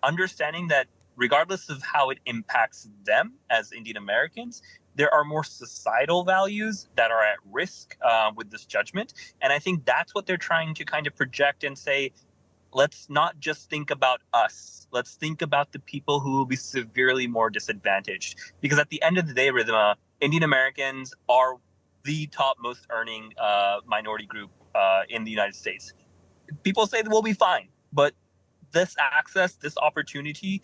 understanding that regardless of how it impacts them as Indian Americans, there are more societal values that are at risk with this judgment. And I think that's what they're trying to kind of project and say, let's not just think about us. Let's think about the people who will be severely more disadvantaged. Because at the end of the day, Ridhima, Indian Americans are the top most earning minority group in the United States. People say that we'll be fine, but this access, this opportunity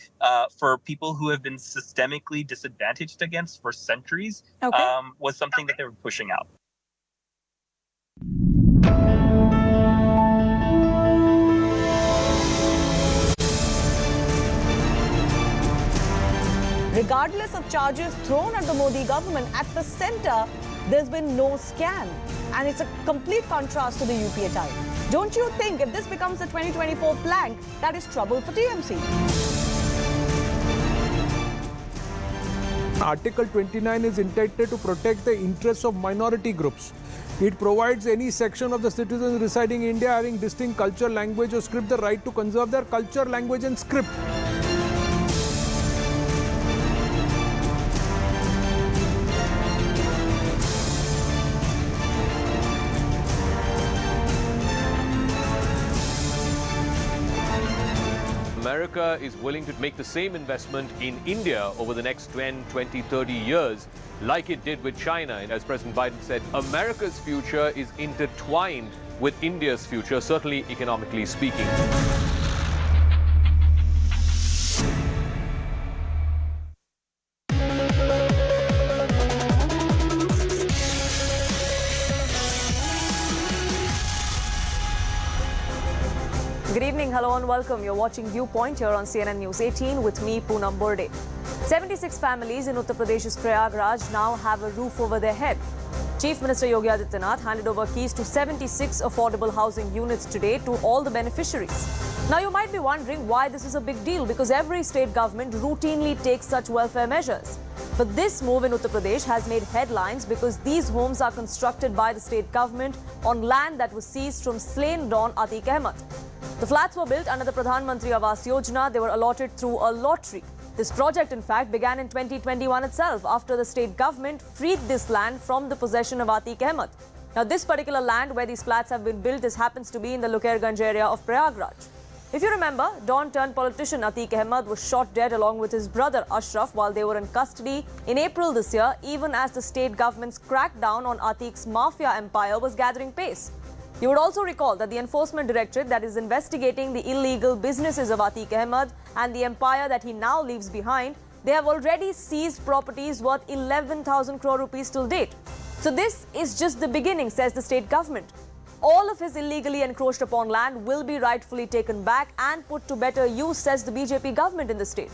for people who have been systemically disadvantaged against for centuries was something that they were pushing out. Regardless of charges thrown at the Modi government, at the center, there's been no scam. And it's a complete contrast to the UPA time. Don't you think if this becomes the 2024 plank, that is trouble for TMC? Article 29 is intended to protect the interests of minority groups. It provides any section of the citizens residing in India having distinct culture, language or script the right to conserve their culture, language and script. America is willing to make the same investment in India over the next 10, 20, 30 years, like it did with China. And as President Biden said, America's future is intertwined with India's future, certainly economically speaking. Good evening, hello and welcome. You're watching Viewpoint here on CNN News 18 with me, Poonam Burde. 76 families in Uttar Pradesh's Prayagraj now have a roof over their head. Chief Minister Yogi Adityanath handed over keys to 76 affordable housing units today to all the beneficiaries. Now you might be wondering why this is a big deal, because every state government routinely takes such welfare measures. But this move in Uttar Pradesh has made headlines because these homes are constructed by the state government on land that was seized from slain Don Atiq Ahmed. The flats were built under the Pradhan Mantri Awas Yojana. They were allotted through a lottery. This project, in fact, began in 2021 itself after the state government freed this land from the possession of Atiq Ahmed. Now, this particular land where these flats have been built, this happens to be in the Lukerganj area of Prayagraj. If you remember, gangster-turned-politician Atiq Ahmed was shot dead along with his brother Ashraf while they were in custody in April this year, even as the state government's crackdown on Atiq's mafia empire was gathering pace. You would also recall that the Enforcement Directorate that is investigating the illegal businesses of Atiq Ahmed and the empire that he now leaves behind, they have already seized properties worth 11,000 crore rupees till date. So this is just the beginning, says the state government. All of his illegally encroached upon land will be rightfully taken back and put to better use, says the BJP government in the state.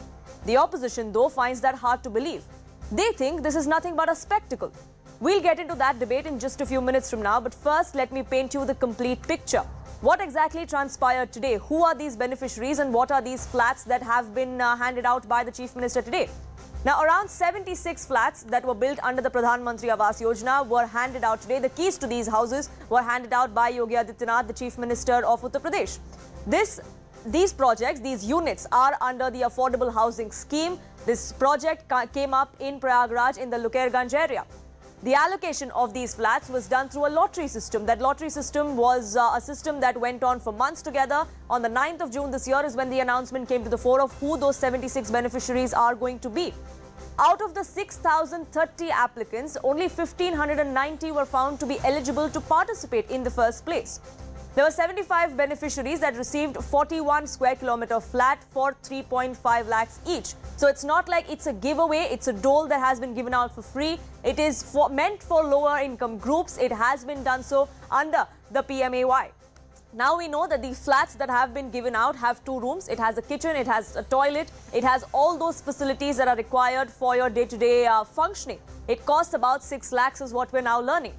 The opposition, though, finds that hard to believe. They think this is nothing but a spectacle. We'll get into that debate in just a few minutes from now, but first let me paint you the complete picture. What exactly transpired today? Who are these beneficiaries and what are these flats that have been handed out by the Chief Minister today? Now, around 76 flats that were built under the Pradhan Mantri Awas Yojana were handed out today. The keys to these houses were handed out by Yogi Adityanath, the Chief Minister of Uttar Pradesh. These projects, these units are under the affordable housing scheme. This project came up in Prayagraj in the Lukerganj area. The allocation of these flats was done through a lottery system. That lottery system was a system that went on for months together. On the 9th of June this year is when the announcement came to the fore of who those 76 beneficiaries are going to be. Out of the 6,030 applicants, only 1,590 were found to be eligible to participate in the first place. There were 75 beneficiaries that received 41 square kilometer flat for 3.5 lakhs each. So it's not like it's a giveaway, it's a dole that has been given out for free. It is meant for lower income groups. It has been done so under the PMAY. Now we know that these flats that have been given out have 2 rooms. It has a kitchen, it has a toilet, it has all those facilities that are required for your day-to-day functioning. It costs about 6 lakhs is what we're now learning.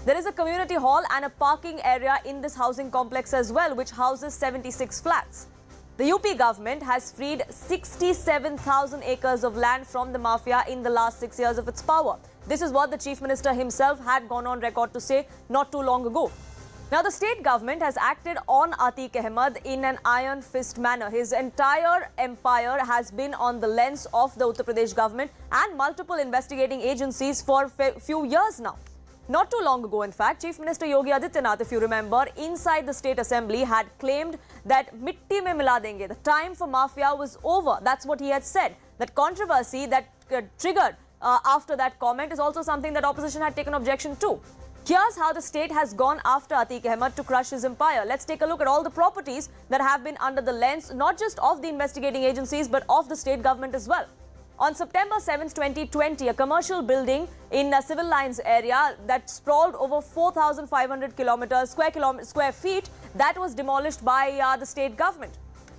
There is a community hall and a parking area in this housing complex as well, which houses 76 flats. The UP government has freed 67,000 acres of land from the mafia in the last 6 years of its power. This is what the Chief Minister himself had gone on record to say not too long ago. Now, the state government has acted on Atiq Ahmed in an iron fist manner. His entire empire has been on the lens of the Uttar Pradesh government and multiple investigating agencies for a few years now. Not too long ago, in fact, Chief Minister Yogi Adityanath, if you remember, inside the state assembly had claimed that mitti mein mila denge. The time for mafia was over. That's what he had said. That controversy that triggered after that comment is also something that opposition had taken objection to. Here's how the state has gone after Atiq Ahmed to crush his empire. Let's take a look at all the properties that have been under the lens, not just of the investigating agencies, but of the state government as well. On September 7, 2020, a commercial building in a civil lines area that sprawled over 4,500 square feet, that was demolished by the state government.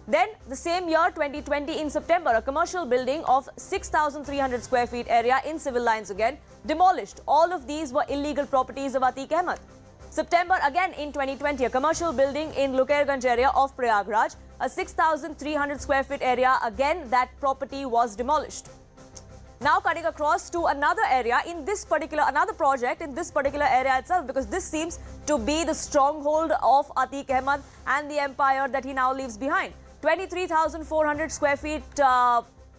Then, the same year, 2020, in September, a commercial building of 6,300 square feet area in civil lines again, demolished. All of these were illegal properties of Atiq Ahmed. September, again in 2020, a commercial building in Lukerganj area of Prayagraj, a 6,300 square feet area, again that property was demolished. Now cutting across to another area in this particular, another project in this particular area itself, because this seems to be the stronghold of Atiq Ahmed and the empire that he now leaves behind. 23,400 square feet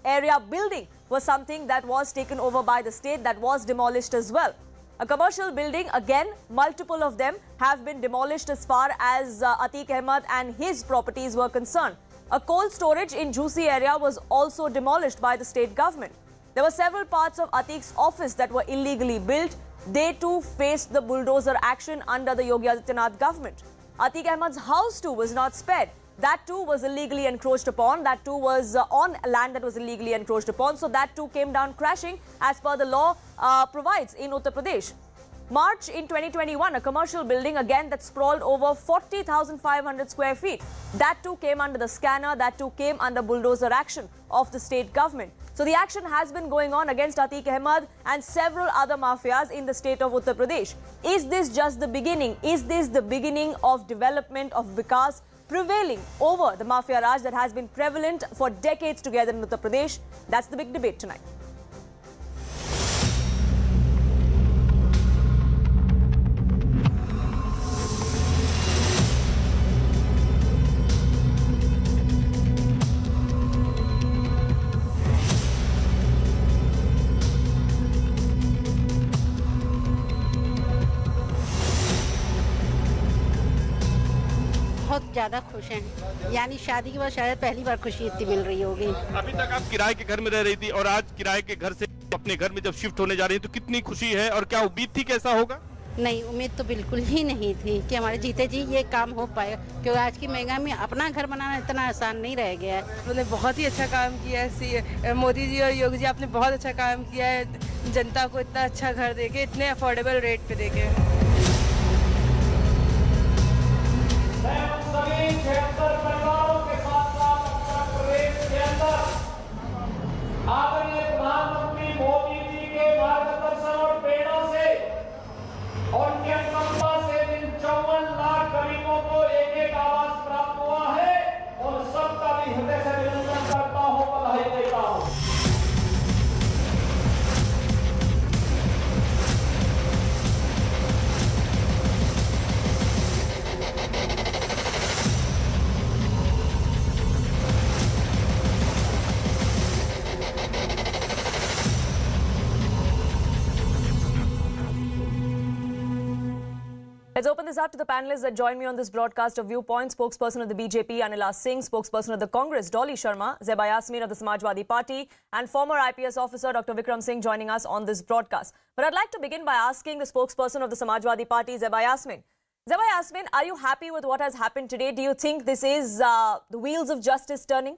area building was something that was taken over by the state, that was demolished as well. A commercial building, again, multiple of them have been demolished as far as Atiq Ahmed and his properties were concerned. A cold storage in Juicy area was also demolished by the state government. There were several parts of Atiq's office that were illegally built. They too faced the bulldozer action under the Yogi Adityanath government. Atiq Ahmed's house too was not spared. That too was illegally encroached upon. That too was on land that was illegally encroached upon. So that too came down crashing as per the law provides in Uttar Pradesh. March in 2021, a commercial building again that sprawled over 40,500 square feet. That too came under the scanner. That too came under bulldozer action of the state government. So the action has been going on against Atiq Ahmed and several other mafias in the state of Uttar Pradesh. Is this just the beginning? Is this the beginning of development of Vikas prevailing over the Mafia Raj that has been prevalent for decades together in Uttar Pradesh? That's the big debate tonight. बहुत ज़्यादा खुश हैं, यानी शादी के बाद शायद पहली बार खुशी इतनी मिल रही होगी। अभी तक आप किराए के घर में रह रही थी और आज किराए के घर से अपने घर में जब शिफ्ट होने जा रही हैं तो कितनी खुशी है और क्या उम्मीद थी कैसा होगा? नहीं, उम्मीद तो बिल्कुल ही नहीं थी कि हमारे जीते जी ये काम हो पाए, क्योंकि आज की महंगाई में अपना घर बनाना इतना आसान नहीं रह गया है। उन्होंने बहुत ही अच्छा काम किया है, मोदी जी और योगी जी आपने बहुत अच्छा काम किया है, जनता को इतना अच्छा घर देके, इतने अफोर्डेबल रेट पे देके। सभी 76 परिवारों के साथ उत्तर प्रदेश के अंदर आदरणीय प्रधानमंत्री मोदी जी के मार्गदर्शन और प्रेरणा से और उनके अनुकंपा से इन 54 लाख गरीबों को एक आवास प्राप्त हुआ है और सबका भी हृदय से अभिनंदन करता हूं, बधाई देता हूं। Let's open this up to the panelists that join me on this broadcast of Viewpoint. Spokesperson of the BJP, Anila Singh, spokesperson of the Congress, Dolly Sharma, Zeba Yasmin of the Samajwadi Party, and former IPS officer Dr. Vikram Singh joining us on this broadcast. But I'd like to begin by asking the spokesperson of the Samajwadi Party, Zeba Yasmin. Zeba Yasmin, are you happy with what has happened today? Do you think this is the wheels of justice turning?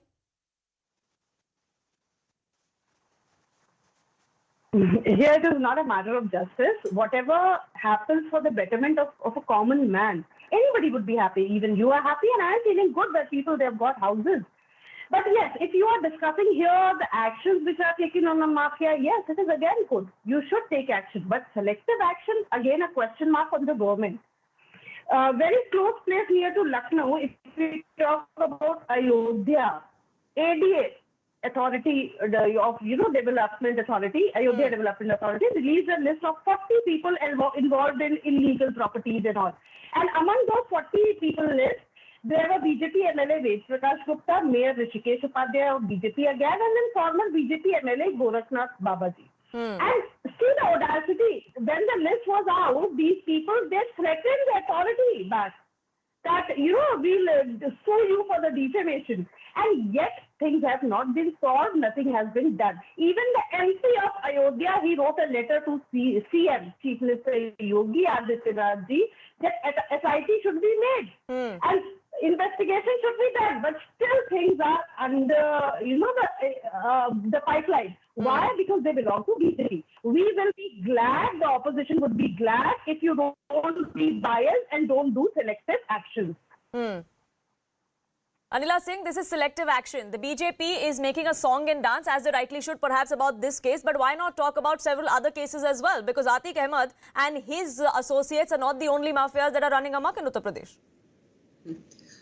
Here it is not a matter of justice. Whatever happens for the betterment of a common man, anybody would be happy. Even you are happy and I am feeling good that people, they have got houses. But yes, if you are discussing here the actions which are taken on the mafia, yes, it is again good. You should take action. But selective action, again a question mark on the government. Very close place near to Lucknow, if we talk about Ayodhya, ADA, Authority of Development Authority, Ayodhya Development Authority, released a list of 40 people involved in illegal properties and all. And among those 40 people list, there were BJP MLA Ved Prakash Gupta, Mayor Rishikesh Upadhyay of BJP again, and then former BJP MLA Gorakhnath Babaji. And see the audacity. When the list was out, these people, they threatened the authority back that, we'll sue you for the defamation. And yet, things have not been solved, nothing has been done. Even the MP of Ayodhya, he wrote a letter to CM, Chief Minister Yogi Adityanath ji, that SIT should be made. And investigation should be done, but still things are under, the pipeline. Why? Because they belong to BJP. We will be glad, the opposition would be glad if you don't be biased and don't do selective actions. Anila Singh, this is selective action. The BJP is making a song and dance, as they rightly should, perhaps about this case. But why not talk about several other cases as well? Because Atiq Ahmed and his associates are not the only mafias that are running amok in Uttar Pradesh.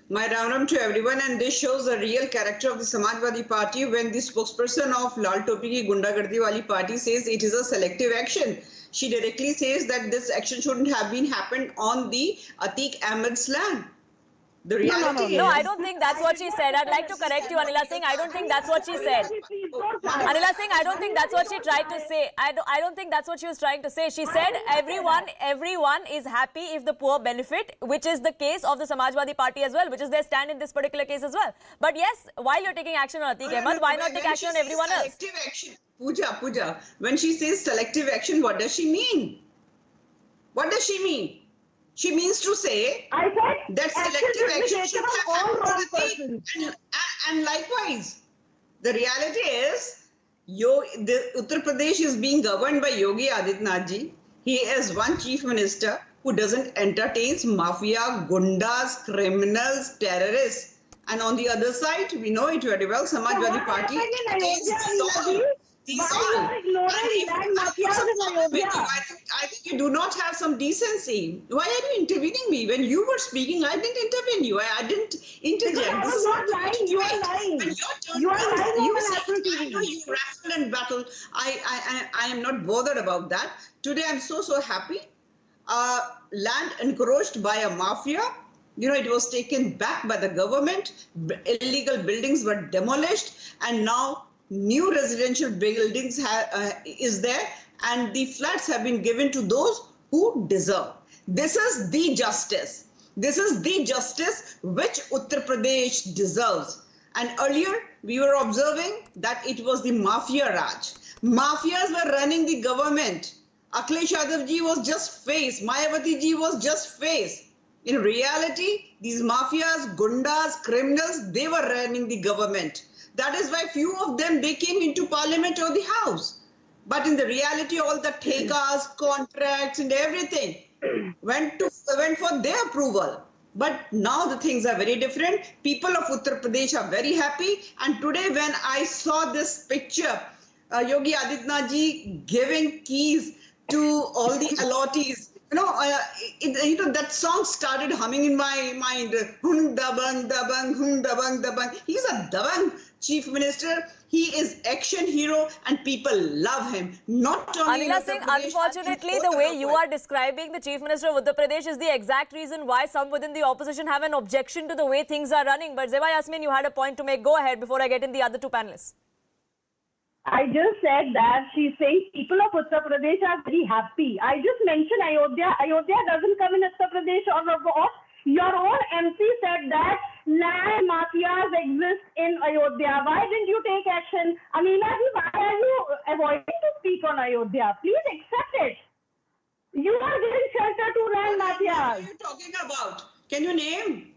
My round to everyone, and this shows the real character of the Samajwadi Party when the spokesperson of Lal Topi ki Gundagardi wali party says it is a selective action. She directly says that this action shouldn't have been happened on the Atiq Ahmed's land. The reality No, I don't think that's what she said. I'd like to correct you, Anila Singh. I don't think that's what she said. Anila Singh, I don't think that's what she tried to say. I don't think that's what she was trying to say. She said everyone is happy if the poor benefit, which is the case of the Samajwadi Party as well, which is their stand in this particular case as well. But yes, while you're taking action on Atiq Ahmed, why not take action on everyone else? Selective action. Pooja, when she says selective action, what does she mean? What does she mean? She means to say that selective action should have happened to the thing. And likewise, the reality is, Uttar Pradesh is being governed by Yogi Adityanath ji. He is one chief minister who doesn't entertain mafia, gundas, criminals, terrorists. And on the other side, we know it very well, Samajwadi Party entertains these all. I think you do not have some decency. Why are you intervening me? When you were speaking, I didn't intervene you. I didn't interject. I was not lying. You are lying. When You are lying. you said, you wrestle and battle. I am not bothered about that. Today I'm so happy. Land encroached by a mafia. It was taken back by the government. Illegal buildings were demolished, and now new residential buildings is there, and the flats have been given to those who deserve. This is the justice. This is the justice which Uttar Pradesh deserves. And earlier, we were observing that it was the Mafia Raj. Mafias were running the government. Akhilesh Yadav ji was just face. Mayawati ji was just face. In reality, these mafias, gundas, criminals, they were running the government. That is why few of them, they came into parliament or the house. But in the reality, all the thekas, contracts and everything went for their approval. But now the things are very different. People of Uttar Pradesh are very happy. And today when I saw this picture, Yogi Adityanath ji giving keys to all the allottees, that song started humming in my mind. Hum dabang dabang, hum dabang dabang. He's a dabang chief minister. He is action hero, and people love him. Not only Anila Singh, unfortunately, the way you are describing the chief minister of Uttar Pradesh is the exact reason why some within the opposition have an objection to the way things are running. But Zeba Yasmin, you had a point to make. Go ahead before I get in the other two panelists. I just said that she's saying people of Uttar Pradesh are very happy. I just mentioned Ayodhya. Ayodhya doesn't come in Uttar Pradesh or your own MC said that land mafias exist in Ayodhya. Why didn't you take action? Anila ji, why are you avoiding to speak on Ayodhya? Please accept it. You are giving shelter to land mafias. What are you talking about? Can you name?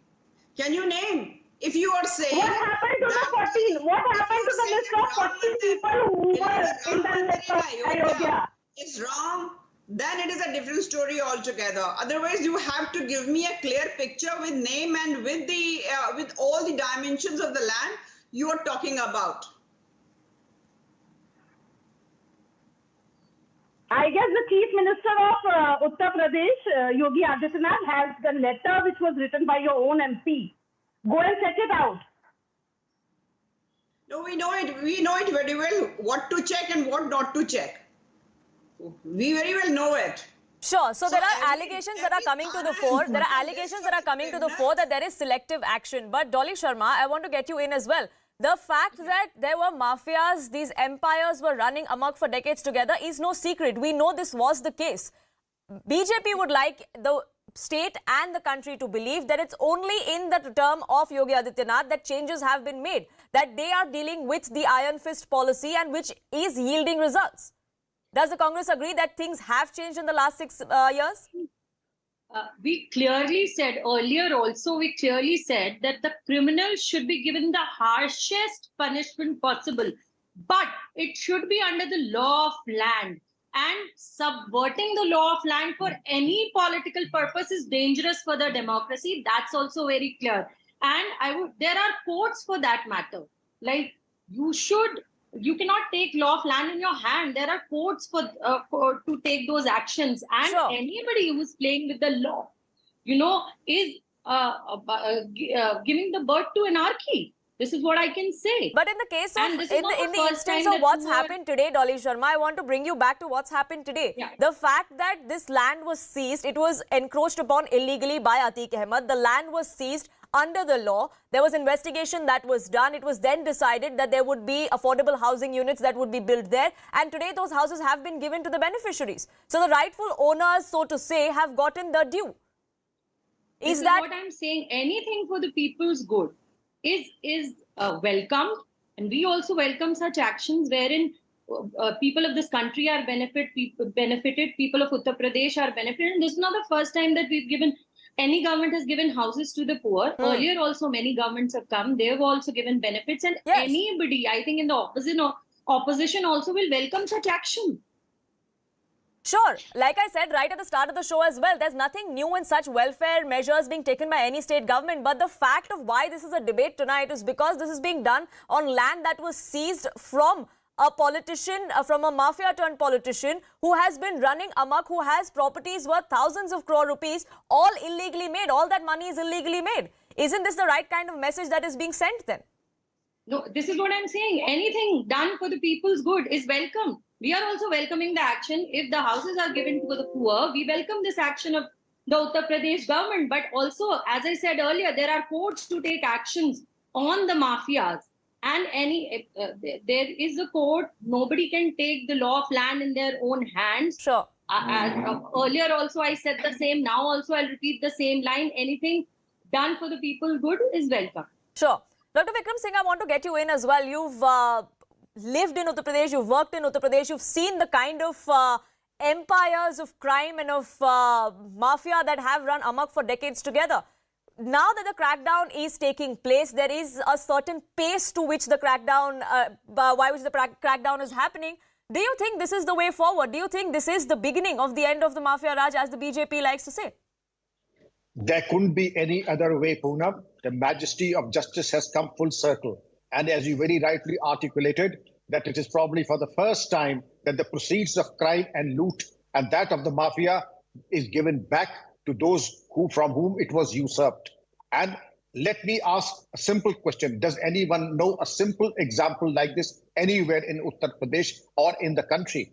Can you name? If you are saying what happened to the 14? What happened to the list of 14 people who were in the list of Ayodhya? It's wrong. Then it is a different story altogether. Otherwise, you have to give me a clear picture with name and with all the dimensions of the land you are talking about. I guess the Chief Minister of Uttar Pradesh, Yogi Adityanath, has the letter which was written by your own MP. Go and check it out. No, we know it. We know it very well. What to check and what not to check. We very well know it. Sure. So there are allegations that are coming to the fore. There are allegations that are coming to the fore that there is selective action. But Dolly Sharma, I want to get you in as well. The fact that there were mafias, these empires were running amok for decades together is no secret. We know this was the case. BJP would like the state and the country to believe that it's only in the term of Yogi Adityanath that changes have been made, that they are dealing with the iron fist policy and which is yielding results. Does the Congress agree that things have changed in the last 6 years? We clearly said earlier also, we clearly said that the criminal should be given the harshest punishment possible, but it should be under the law of land. And subverting the law of land for any political purpose is dangerous for the democracy. That's also very clear. And there are courts for that matter. Like you cannot take law of land in your hand. There are courts to take those actions. And sure. Anybody who is playing with the law, is giving the birth to anarchy. This is what I can say. But in the case of, in the instance of what's happened today, Dolly Sharma, I want to bring you back to what's happened today. Yeah. The fact that this land was seized, it was encroached upon illegally by Atiq Ahmed. The land was seized under the law. There was investigation that was done. It was then decided that there would be affordable housing units that would be built there. And today those houses have been given to the beneficiaries. So the rightful owners, so to say, have gotten the due. Is that what I'm saying? Anything for the people's good is welcomed, and we also welcome such actions wherein people of this country are benefited, people of Uttar Pradesh are benefited. And this is not the first time that any government has given houses to the poor. Earlier also many governments have come, they have also given benefits, and yes. Anybody, I think in the opposition also will welcome such action. Sure. Like I said right at the start of the show as well, there's nothing new in such welfare measures being taken by any state government. But the fact of why this is a debate tonight is because this is being done on land that was seized from a politician, from a mafia-turned-politician who has been running amok, who has properties worth thousands of crore rupees, all illegally made. All that money is illegally made. Isn't this the right kind of message that is being sent then? No, this is what I'm saying. Anything done for the people's good is welcome. We are also welcoming the action. If the houses are given to the poor, we welcome this action of the Uttar Pradesh government. But also, as I said earlier, there are courts to take actions on the mafias. And there is a court. Nobody can take the law of land in their own hands. Sure. Earlier also I said the same. Now also I'll repeat the same line. Anything done for the people's good is welcome. Sure. Dr. Vikram Singh, I want to get you in as well. You've lived in Uttar Pradesh, you've worked in Uttar Pradesh, you've seen the kind of empires of crime and of mafia that have run amok for decades together. Now that the crackdown is taking place, there is a certain pace to which the crackdown, crackdown is happening. Do you think this is the way forward? Do you think this is the beginning of the end of the Mafia Raj, as the BJP likes to say? There couldn't be any other way, Poonam. The majesty of justice has come full circle. And as you very rightly articulated, that it is probably for the first time that the proceeds of crime and loot and that of the mafia is given back to those from whom it was usurped. And let me ask a simple question. Does anyone know a simple example like this anywhere in Uttar Pradesh or in the country?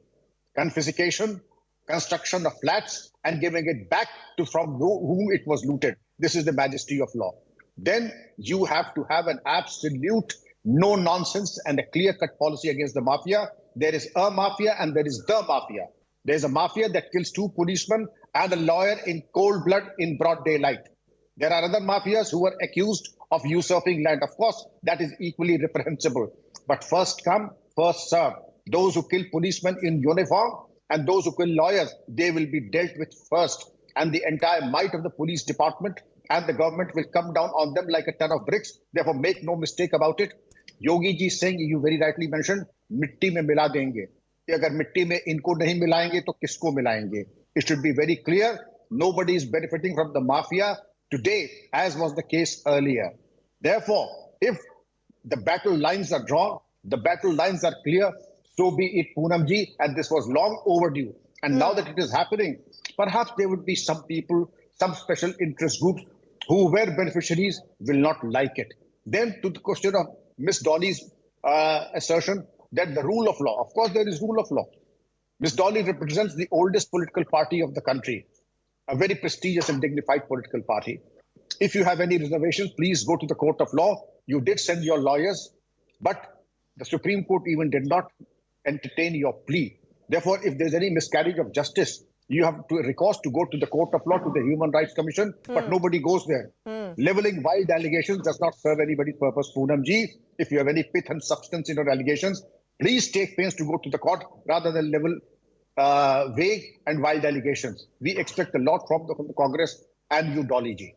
Confiscation, construction of flats and giving it back to from whom it was looted. This is the majesty of law. Then you have to have an absolute no nonsense and a clear-cut policy against the mafia. There is a mafia and there is the mafia. There's a mafia that kills 2 policemen and a lawyer in cold blood in broad daylight. There are other mafias who are accused of usurping land. Of course, that is equally reprehensible. But first come, first serve. Those who kill policemen in uniform and those who kill lawyers, they will be dealt with first. And the entire might of the police department and the government will come down on them like a ton of bricks. Therefore, make no mistake about it. Yogi ji saying, you very rightly mentioned, mitti mein mila denge. Agar mitti mein inko nahi milayenge, to kisko milayenge? It should be very clear. Nobody is benefiting from the mafia today, as was the case earlier. Therefore, if the battle lines are drawn, the battle lines are clear, so be it, Poonam ji, and this was long overdue. And now that it is happening, perhaps there would be some people, some special interest groups who were beneficiaries will not like it. Then to the question of Miss Dolly's assertion that the rule of law, of course there is rule of law. Ms. Dolly represents the oldest political party of the country, a very prestigious and dignified political party. If you have any reservations, please go to the court of law. You did send your lawyers, but the Supreme Court even did not entertain your plea. Therefore, if there's any miscarriage of justice, you have to recourse to go to the court of law, to the Human Rights Commission, but nobody goes there. Leveling wild allegations does not serve anybody's purpose, Poonam ji. If you have any pith and substance in your allegations, please take pains to go to the court rather than level vague and wild allegations. We expect a lot from the Congress and you, Dolly ji.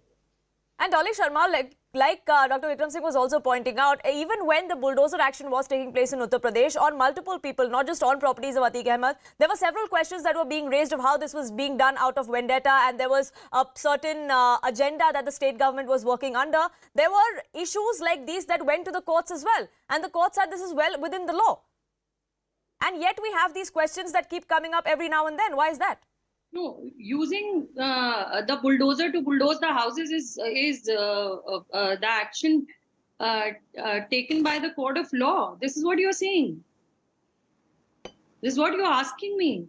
And Dolly Sharma, like Dr. Vikram Singh was also pointing out, even when the bulldozer action was taking place in Uttar Pradesh, on multiple people, not just on properties of Atiq Ahmed, there were several questions that were being raised of how this was being done out of vendetta, and there was a certain agenda that the state government was working under. There were issues like these that went to the courts as well, and the court said this is well within the law. And yet we have these questions that keep coming up every now and then. Why is that? No, using the bulldozer to bulldoze the houses is the action taken by the court of law. This is what you're saying. This is what you're asking me.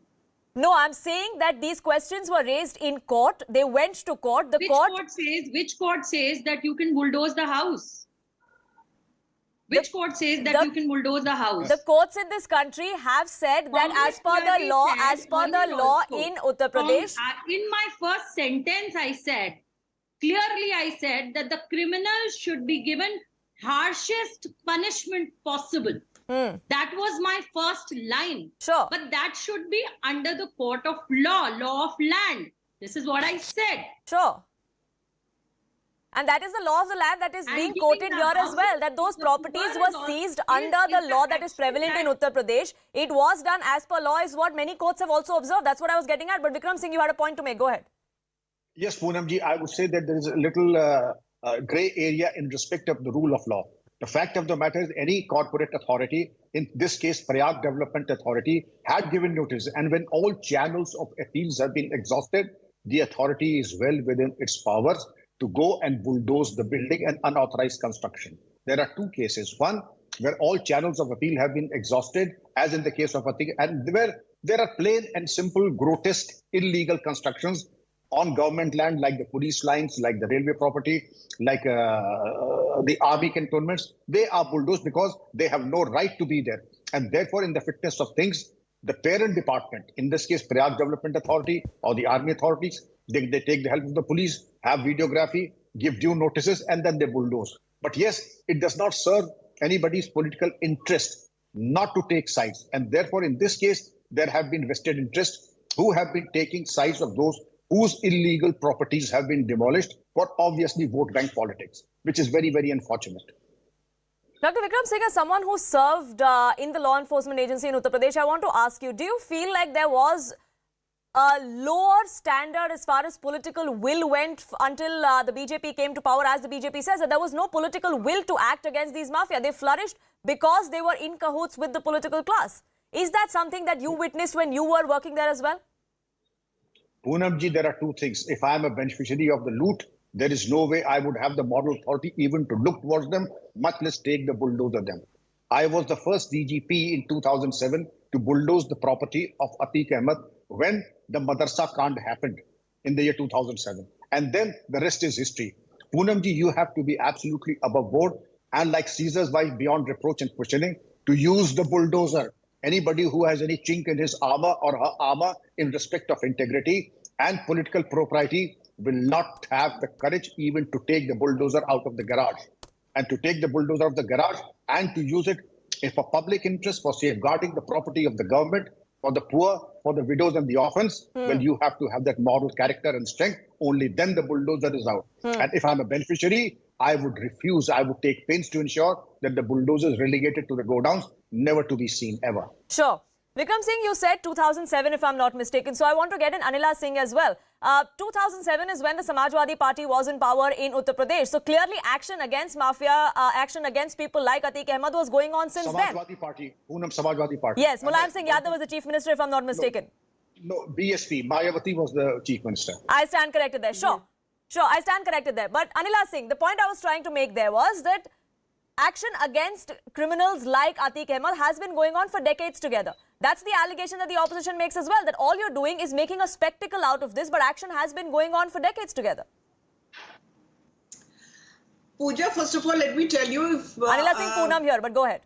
No, I'm saying that these questions were raised in court. They went to court. Which court says that you can bulldoze the house? Which court says that you can bulldoze the house? The courts in this country have said that as per the law in Uttar Pradesh. In my first sentence, I said that the criminal should be given harshest punishment possible. That was my first line. Sure. But that should be under the court of law of land. This is what I said. Sure. And that is the law of the land that is being quoted here as well, that those properties were seized under the law that is prevalent in Uttar Pradesh. It was done as per law is what many courts have also observed. That's what I was getting at. But Vikram Singh, you had a point to make. Go ahead. Yes, Poonam ji, I would say that there is a little grey area in respect of the rule of law. The fact of the matter is any corporate authority, in this case Prayagraj Development Authority, had given notice. And when all channels of appeals have been exhausted, the authority is well within its powers to go and bulldoze the building and unauthorized construction. There are two cases. One, where all channels of appeal have been exhausted, as in the case of Atiq, and where there are plain and simple, grotesque, illegal constructions on government land, like the police lines, like the railway property, like the army cantonments. They are bulldozed because they have no right to be there. And therefore, in the fitness of things, the parent department, in this case, Prayagraj Development Authority or the army authorities, they take the help of the police, have videography, give due notices, and then they bulldoze. But yes, it does not serve anybody's political interest not to take sides. And therefore, in this case, there have been vested interests who have been taking sides of those whose illegal properties have been demolished for obviously vote bank politics, which is very, very unfortunate. Dr. Vikram Singh, as someone who served in the law enforcement agency in Uttar Pradesh, I want to ask you, do you feel like there was a lower standard as far as political will went until the BJP came to power? As the BJP says, that there was no political will to act against these mafia. They flourished because they were in cahoots with the political class. Is that something that you witnessed when you were working there as well? Poonam ji, there are two things. If I am a beneficiary of the loot, there is no way I would have the moral authority even to look towards them, much less take the bulldozer them. I was the first DGP in 2007 to bulldoze the property of Atiq Ahmed when the Madrasa Kand happened in the year 2007. And then the rest is history. Poonam ji, you have to be absolutely above board and like Caesar's wife beyond reproach and questioning to use the bulldozer. Anybody who has any chink in his armor or her armor in respect of integrity and political propriety will not have the courage even to take the bulldozer out of the garage. And to take the bulldozer out of the garage and to use it for public interest, for safeguarding the property of the government, for the poor, for the widows and the orphans, well, you have to have that moral character and strength. Only then the bulldozer is out. And if I'm a beneficiary, I would refuse. I would take pains to ensure that the bulldozer is relegated to the godowns, never to be seen ever. Sure. Vikram Singh, you said 2007, if I'm not mistaken. So I want to get in Anila Singh as well. 2007 is when the Samajwadi Party was in power in Uttar Pradesh. So clearly action against mafia, action against people like Atiq Ahmed was going on since then. Samajwadi Party, Poonam Samajwadi Party. Yes, Mulayam Singh Yadav was the chief minister, if I'm not mistaken. No, BSP, Mayawati was the chief minister. I stand corrected there, sure. Sure, I stand corrected there. But Anila Singh, the point I was trying to make there was that Action against criminals like Atiq Ahmed has been going on for decades together. That's the allegation that the opposition makes as well, that all you're doing is making a spectacle out of this, but action has been going on for decades together. Pooja, first of all, let me tell you if... Anila Singh Poonam here, but go ahead.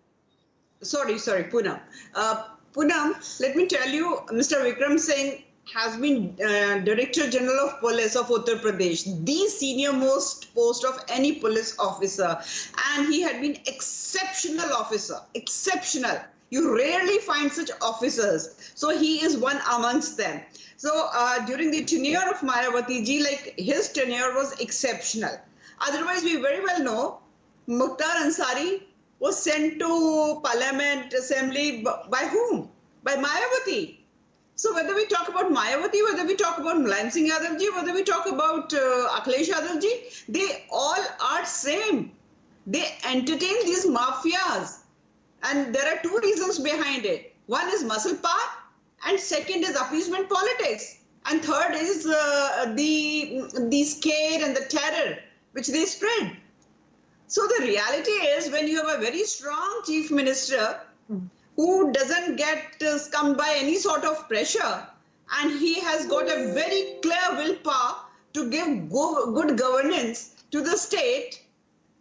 Sorry, Poonam. Poonam, let me tell you, Mr. Vikram Singh has been Director General of Police of Uttar Pradesh, the senior most post of any police officer. And he had been exceptional officer, exceptional. You rarely find such officers. So he is one amongst them. So during the tenure of Mayawati ji, like his tenure was exceptional. Otherwise, we very well know Mukhtar Ansari was sent to Parliament Assembly by whom? By Mayawati. So whether we talk about Mayawati, whether we talk about Mulayam Singh Yadav ji, whether we talk about Akhilesh Yadav ji, they all are same. They entertain these mafias. And there are two reasons behind it. One is muscle power and second is appeasement politics. And third is the scare and the terror which they spread. So the reality is when you have a very strong chief minister who doesn't get scummed by any sort of pressure, and he has got a very clear willpower to give good governance to the state,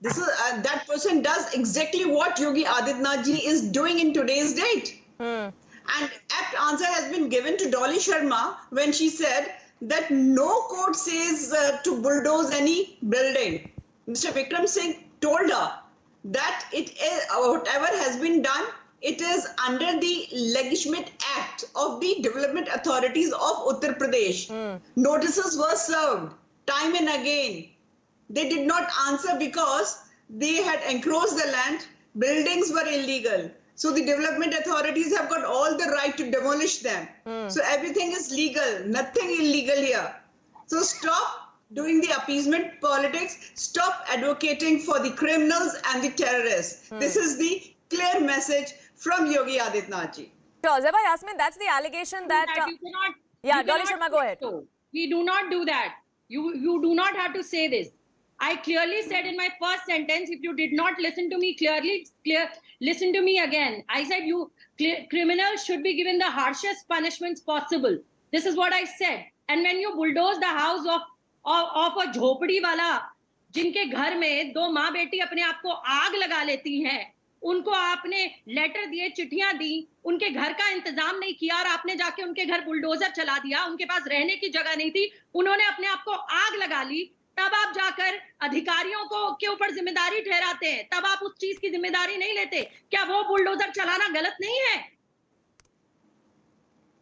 this is, that person does exactly what Yogi Adityanath ji is doing in today's date. And apt answer has been given to Dolly Sharma when she said that no court says to bulldoze any building. Mr. Vikram Singh told her that it is, whatever has been done, it is under the legitimate act of the development authorities of Uttar Pradesh. Notices were served time and again. They did not answer because they had encroached the land. Buildings were illegal. So the development authorities have got all the right to demolish them. So everything is legal, nothing illegal here. So stop doing the appeasement politics. Stop advocating for the criminals and the terrorists. This is the clear message from Yogi Adityanath ji. Sure, Zeba Yasmin, that's the allegation that... you cannot, yeah, you Dolly cannot Sharma, go ahead. So. We do not do that. You do not have to say this. I clearly said in my first sentence, if you did not listen to me listen to me again. I said criminals should be given the harshest punishments possible. This is what I said. And when you bulldoze the house of a झोपड़ी वाला, जिनके घर में दो माँ बेटी अपने आप को आग लगा लेती हैं, उनको आपने लेटर दिए, चिट्ठियां दी, उनके घर का इंतजाम नहीं किया और आपने जाके उनके घर बुलडोजर चला दिया, उनके पास रहने की जगह नहीं थी, उन्होंने अपने आप को आग लगा ली, तब आप जाकर अधिकारियों के ऊपर जिम्मेदारी ठहराते हैं, तब आप उस चीज की जिम्मेदारी नहीं लेते। क्या वो बुलडोजर चलाना गलत नहीं है?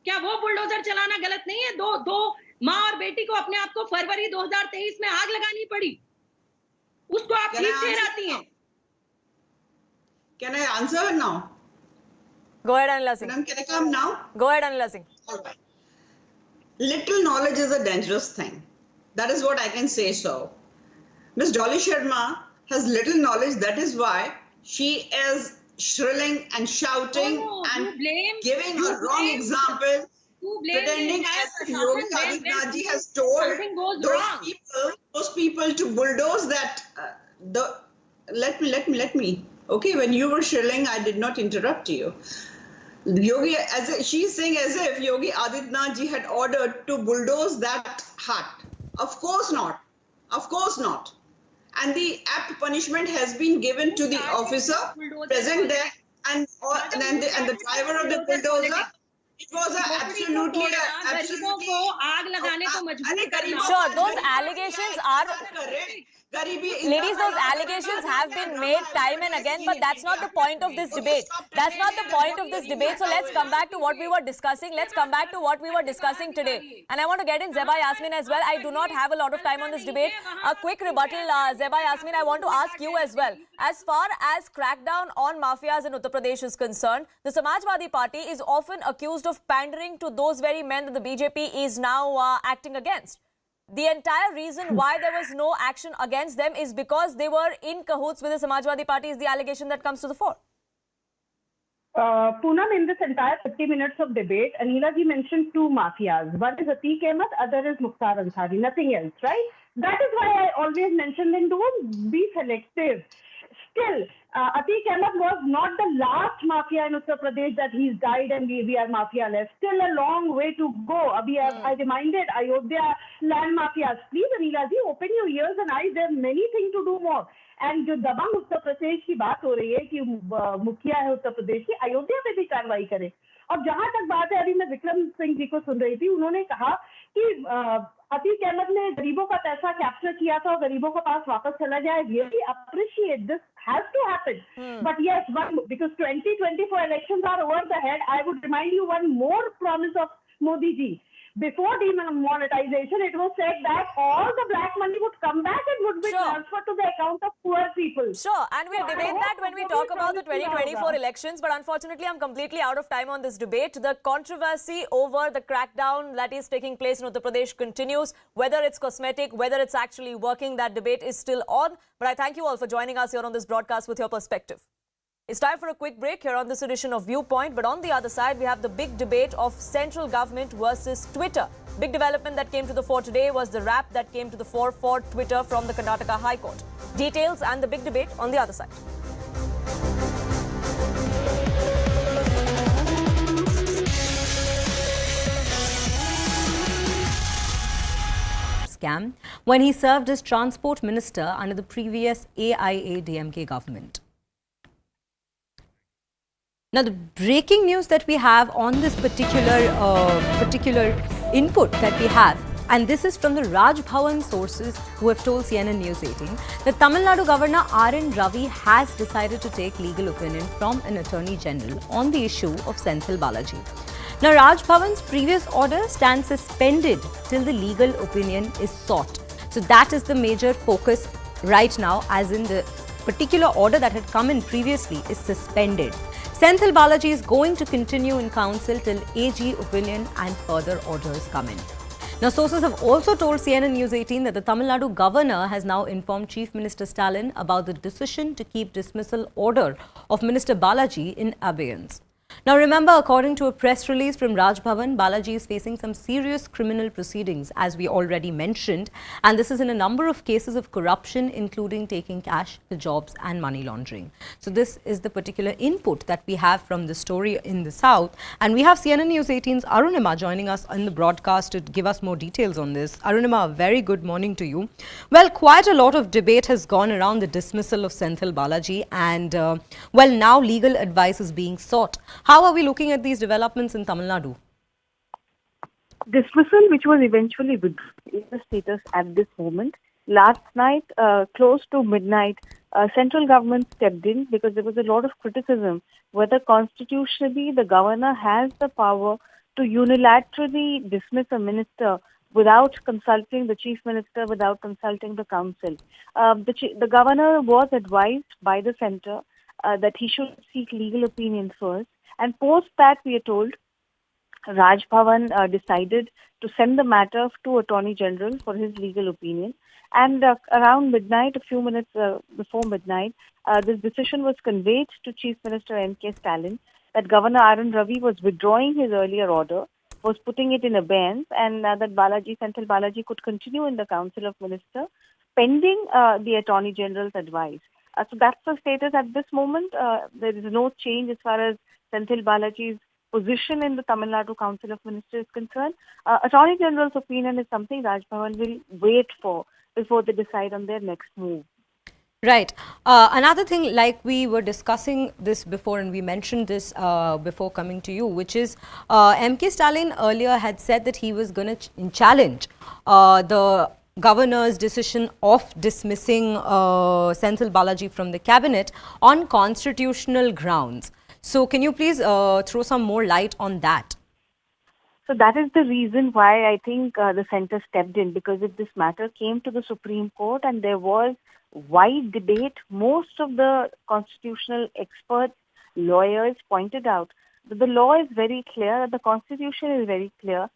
क्या वो बुलडोजर चलाना गलत नहीं है? दो माँ और बेटी को अपने आप को फरवरी 2023 में आग लगानी पड़ी, उसको आप ठीक ठहराती हैं। Can I answer her now? Go ahead, Anila Singh. Can I come now? Go ahead, Anila Singh. All right. Little knowledge is a dangerous thing. That is what I can say so. Ms. Dolly Sharma has little knowledge. That is why she is shrilling and shouting and giving a wrong example, pretending as if Yogi Adityanath ji has told those people to bulldoze that. Let me. Okay, when you were shrilling, I did not interrupt you. Yogi, she's saying as if Yogi Adityanath ji had ordered to bulldoze that hut. Of course not. Of course not. And the apt punishment has been given to the officer present there and the driver of the bulldozer. It was absolutely. Sure, those allegations are. Ladies, those allegations have been made time and again, but that's not the point of this debate. That's not the point of this debate. So let's come back to what we were discussing. Let's come back to what we were discussing today. And I want to get in Zeba Yasmin as well. I do not have a lot of time on this debate. A quick rebuttal, Zeba Yasmin, I want to ask you as well. As far as crackdown on mafias in Uttar Pradesh is concerned, the Samajwadi Party is often accused of pandering to those very men that the BJP is now acting against. The entire reason why there was no action against them is because they were in cahoots with the Samajwadi Party is the allegation that comes to the fore. Poonam, in this entire 50 minutes of debate, Anila ji mentioned two mafias. One is Atiq Ahmed, other is Mukhtar Ansari, nothing else, right? That is why I always mention them, don't be selective. still, Atiq Ahmed was not the last mafia in Uttar Pradesh that he's died and we are mafia-less. Still a long way to go. I reminded Ayodhya land mafias, please Anila ji, open your ears and eyes. There are many things to do more. And जो दबंग उत्तर प्रदेश की बात हो रही है कि मुखिया है उत्तर प्रदेश की, अयोध्या पे भी कार्रवाई करे. और जहां तक बात है, अभी मैं विक्रम सिंह जी को सुन रही थी, उन्होंने कहा कि अतीक अहमद ने गरीबों का पैसा कैप्चर किया था और गरीबों के पास वापस चला जाए. Really appreciate this, has to happen. But yes, because 2024 elections are over the head, I would remind you one more promise of Modi ji. Before demonetization, it was said that all the black money would come back and would be transferred to the account of poor people. Sure, and we'll debate that when we talk about the 2024 elections. But unfortunately, I'm completely out of time on this debate. The controversy over the crackdown that is taking place in Uttar Pradesh continues. Whether it's cosmetic, whether it's actually working, that debate is still on. But I thank you all for joining us here on this broadcast with your perspective. It's time for a quick break here on this edition of Viewpoint. But on the other side, we have the big debate of central government versus Twitter. Big development that came to the fore today was the rap that came to the fore for Twitter from the Karnataka High Court. Details and the big debate on the other side. Scam when he served as transport minister under the previous AIA-DMK government. Now, the breaking news that we have on this particular input that we have, and this is from the Raj Bhavan sources who have told CNN News 18, that Tamil Nadu Governor R.N. Ravi has decided to take legal opinion from an Attorney General on the issue of Senthil Balaji. Now, Raj Bhavan's previous order stands suspended till the legal opinion is sought. So that is the major focus right now, as in the particular order that had come in previously is suspended. Senthil Balaji is going to continue in council till AG opinion and further orders come in. Now, sources have also told CNN News 18 that the Tamil Nadu governor has now informed Chief Minister Stalin about the decision to keep dismissal order of Minister Balaji in abeyance. Now, remember, according to a press release from Raj Bhavan, Balaji is facing some serious criminal proceedings, as we already mentioned, and this is in a number of cases of corruption, including taking cash for jobs and money laundering. So this is the particular input that we have from the story in the South, and we have CNN News 18's Arunima joining us in the broadcast to give us more details on this. Arunima, a very good morning to you. Well, quite a lot of debate has gone around the dismissal of Senthil Balaji, and well, now legal advice is being sought. How are we looking at these developments in Tamil Nadu? Dismissal, which was eventually withdrawn, is the status at this moment. Last night, close to midnight, central government stepped in because there was a lot of criticism whether constitutionally the governor has the power to unilaterally dismiss a minister without consulting the chief minister, without consulting the council. The governor was advised by the centre that he should seek legal opinion first. And post that, we are told, Raj Bhavan decided to send the matter to Attorney General for his legal opinion. And around midnight, a few minutes before midnight, this decision was conveyed to Chief Minister M.K. Stalin that Governor R.N. Ravi was withdrawing his earlier order, was putting it in abeyance, and that Senthil Balaji could continue in the Council of Ministers pending the Attorney General's advice. So that's the status at this moment. There is no change as far as Senthil Balaji's position in the Tamil Nadu Council of Ministers is concerned. Attorney General's opinion is something Raj Bhavan will wait for before they decide on their next move. Right. Another thing, like we were discussing this before and we mentioned this before coming to you, which is M.K. Stalin earlier had said that he was going to challenge the governor's decision of dismissing Senthil Balaji from the cabinet on constitutional grounds. So can you please throw some more light on that? So that is the reason why I think the centre stepped in, because if this matter came to the Supreme Court and there was wide debate, most of the constitutional experts, lawyers pointed out that the law is very clear, the constitution is very clear.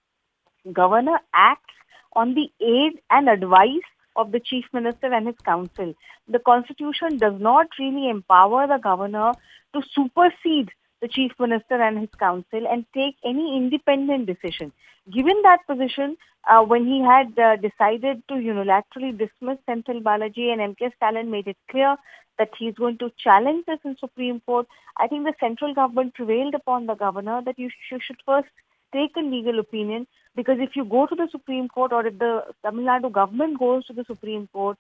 Governor acts on the aid and advice of the Chief Minister and his council. The constitution does not really empower the governor to supersede the Chief Minister and his council and take any independent decision. Given that position, when he had decided to unilaterally dismiss Senthil Balaji, and M.K. Stalin made it clear that he's going to challenge this in Supreme Court, I think the central government prevailed upon the governor that you should first take a legal opinion, because if you go to the Supreme Court, or if the Tamil Nadu government goes to the Supreme Court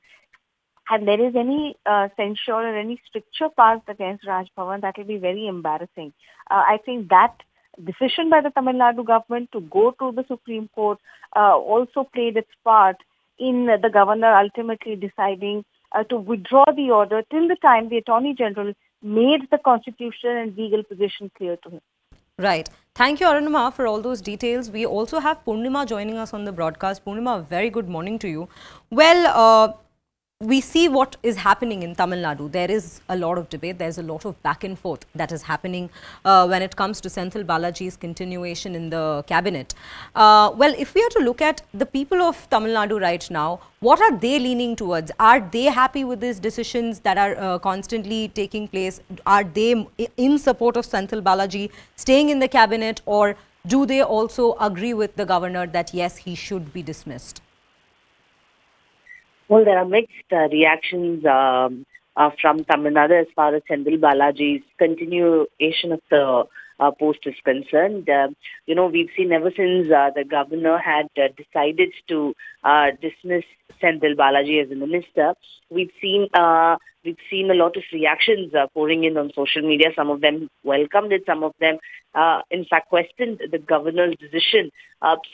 and there is any censure or any stricture passed against Raj Bhavan, that will be very embarrassing. I think that decision by the Tamil Nadu government to go to the Supreme Court also played its part in the governor ultimately deciding to withdraw the order till the time the Attorney General made the constitutional and legal position clear to him. Right. Thank you, Arunima, for all those details. We also have Purnima joining us on the broadcast. Purnima, a very good morning to you. Well, we see what is happening in Tamil Nadu. There is a lot of debate. There's a lot of back and forth that is happening when it comes to Senthil Balaji's continuation in the cabinet. Well, if we are to look at the people of Tamil Nadu right now, what are they leaning towards? Are they happy with these decisions that are constantly taking place? Are they in support of Senthil Balaji staying in the cabinet, or do they also agree with the governor that yes, he should be dismissed? Well, there are mixed reactions from Tamil Nadu as far as Senthil Balaji's continuation of the post is concerned. We've seen ever since the governor had decided to dismiss Senthil Balaji as a minister, we've seen a lot of reactions pouring in on social media. Some of them welcomed it, some of them in fact questioned the governor's decision.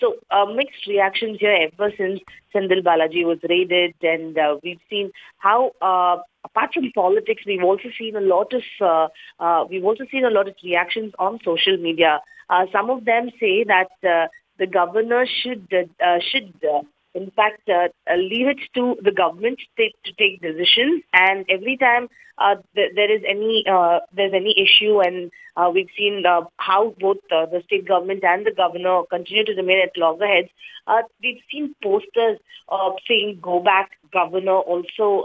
So mixed reactions here ever since Senthil Balaji was raided, and we've seen how apart from politics, we've also seen a lot of reactions on social media. Some of them say that the governor should in fact leave it to the government to take decisions, and every time there's any issue, and we've seen how both the state government and the governor continue to remain at loggerheads. We've seen posters saying "Go back, governor," also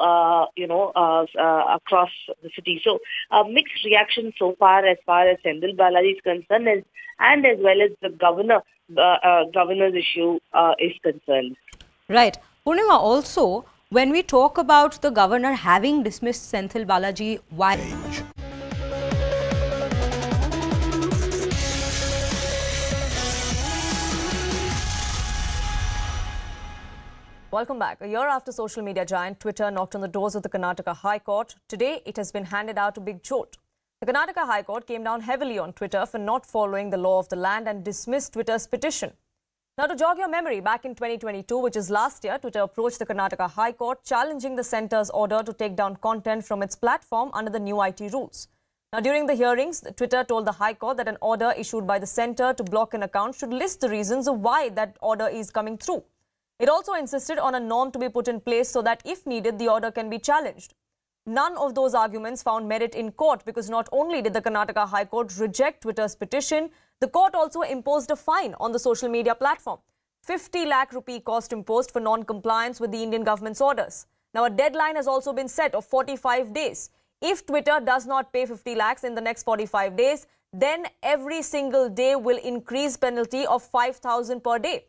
across the city. So mixed reaction so far as Senthil Balaji is concerned, and as well as the governor's issue is concerned. Right. Purnima, also, when we talk about the governor having dismissed Senthil Balaji, why? Welcome back. A year after social media giant Twitter knocked on the doors of the Karnataka High Court, today it has been handed out a big jolt. The Karnataka High Court came down heavily on Twitter for not following the law of the land and dismissed Twitter's petition. Now, to jog your memory, back in 2022, which is last year, Twitter approached the Karnataka High Court challenging the centre's order to take down content from its platform under the new IT rules. Now, during the hearings, Twitter told the High Court that an order issued by the centre to block an account should list the reasons of why that order is coming through. It also insisted on a norm to be put in place so that if needed, the order can be challenged. None of those arguments found merit in court, because not only did the Karnataka High Court reject Twitter's petition, the court also imposed a fine on the social media platform. 50 lakh rupee cost imposed for non-compliance with the Indian government's orders. Now, a deadline has also been set of 45 days. If Twitter does not pay 50 lakhs in the next 45 days, then every single day will increase penalty of 5,000 per day.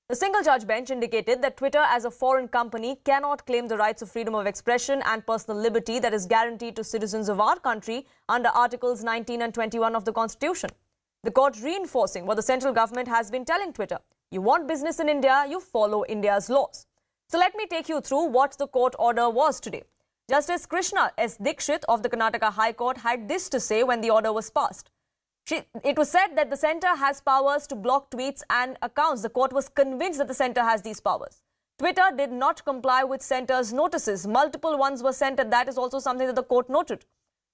The single judge bench indicated that Twitter as a foreign company cannot claim the rights of freedom of expression and personal liberty that is guaranteed to citizens of our country under Articles 19 and 21 of the Constitution. The court reinforcing what the central government has been telling Twitter. You want business in India, you follow India's laws. So let me take you through what the court order was today. Justice Krishna S. Dikshit of the Karnataka High Court had this to say when the order was passed. It was said that the centre has powers to block tweets and accounts. The court was convinced that the centre has these powers. Twitter did not comply with centre's notices. Multiple ones were sent, and that is also something that the court noted.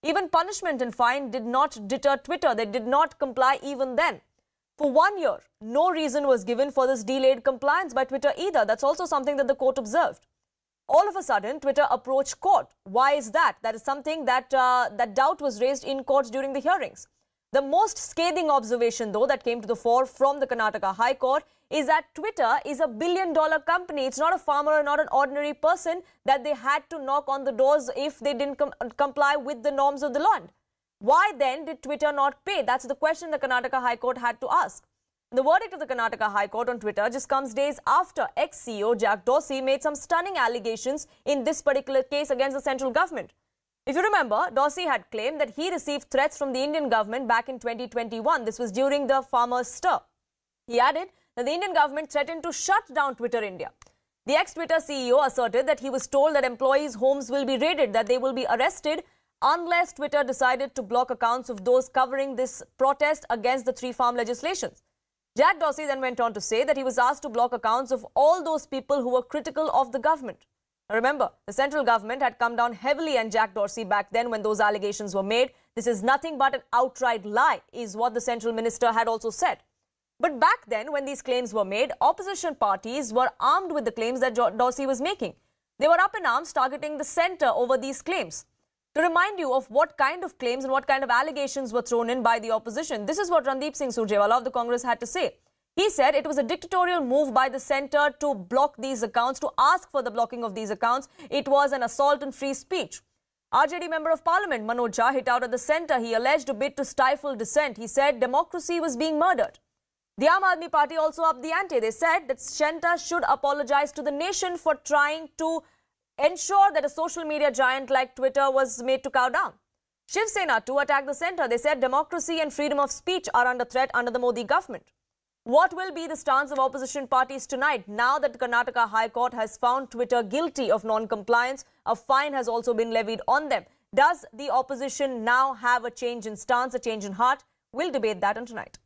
Even punishment and fine did not deter Twitter. They did not comply even then. For 1 year, no reason was given for this delayed compliance by Twitter either. That's also something that the court observed. All of a sudden, Twitter approached court. Why is that? That is something that doubt was raised in courts during the hearings. The most scathing observation, though, that came to the fore from the Karnataka High Court is that Twitter is a billion-dollar company. It's not a farmer or not an ordinary person that they had to knock on the doors if they didn't comply with the norms of the land. Why then did Twitter not pay? That's the question the Karnataka High Court had to ask. The verdict of the Karnataka High Court on Twitter just comes days after ex-CEO Jack Dorsey made some stunning allegations in this particular case against the central government. If you remember, Dorsey had claimed that he received threats from the Indian government back in 2021. This was during the farmers' stir. He added that the Indian government threatened to shut down Twitter India. The ex-Twitter CEO asserted that he was told that employees' homes will be raided, that they will be arrested unless Twitter decided to block accounts of those covering this protest against the three farm legislations. Jack Dorsey then went on to say that he was asked to block accounts of all those people who were critical of the government. Remember, the central government had come down heavily on Jack Dorsey back then when those allegations were made. This is nothing but an outright lie, is what the central minister had also said. But back then, when these claims were made, opposition parties were armed with the claims that Dorsey was making. They were up in arms targeting the centre over these claims. To remind you of what kind of claims and what kind of allegations were thrown in by the opposition, this is what Randeep Singh Surjewala of the Congress had to say. He said it was a dictatorial move by the centre to block these accounts, to ask for the blocking of these accounts. It was an assault on free speech. RJD Member of Parliament Manoj Jha hit out at the centre. He alleged a bid to stifle dissent. He said democracy was being murdered. The Aam Aadmi Party also upped the ante. They said that centre should apologise to the nation for trying to ensure that a social media giant like Twitter was made to cow down. Shiv Sena too attacked the centre. They said democracy and freedom of speech are under threat under the Modi government. What will be the stance of opposition parties tonight now that the Karnataka High Court has found Twitter guilty of non-compliance? A fine has also been levied on them. Does the opposition now have a change in stance, a change in heart? We'll debate that on tonight.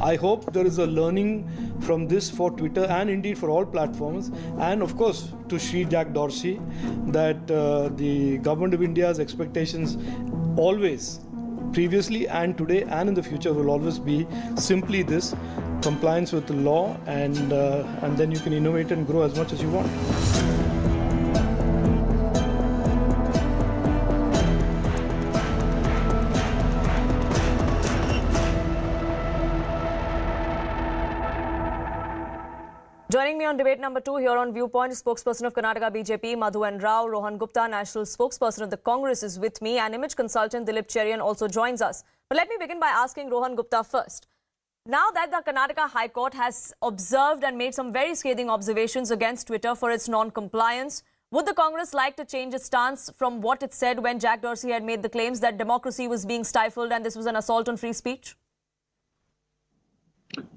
I hope there is a learning from this for Twitter and indeed for all platforms, and of course to Shri Jack Dorsey, that the government of India's expectations always, previously and today and in the future, will always be simply this: compliance with the law, and then you can innovate and grow as much as you want. Joining me on debate number 2 here on Viewpoint, spokesperson of Karnataka BJP, Madhu N. Rao. Rohan Gupta, national spokesperson of the Congress, is with me, and image consultant Dilip Cherian also joins us. But let me begin by asking Rohan Gupta first. Now that the Karnataka High Court has observed and made some very scathing observations against Twitter for its non-compliance, would the Congress like to change its stance from what it said when Jack Dorsey had made the claims that democracy was being stifled and this was an assault on free speech?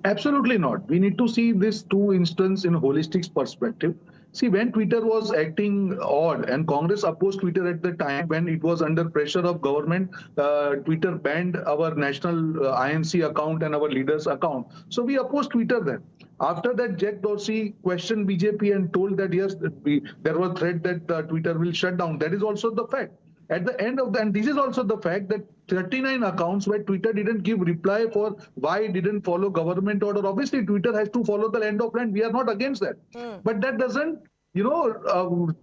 Absolutely not. We need to see this two instances in a holistic perspective. See, when Twitter was acting odd and Congress opposed Twitter at the time when it was under pressure of government, Twitter banned our national INC account and our leaders' account. So we opposed Twitter then. After that, Jack Dorsey questioned BJP and told that yes, there was a threat that Twitter will shut down. That is also the fact. At the end of that, and this is also the fact that 39 accounts where Twitter didn't give reply for why it didn't follow government order. Obviously, Twitter has to follow the land of land. We are not against that. But that doesn't,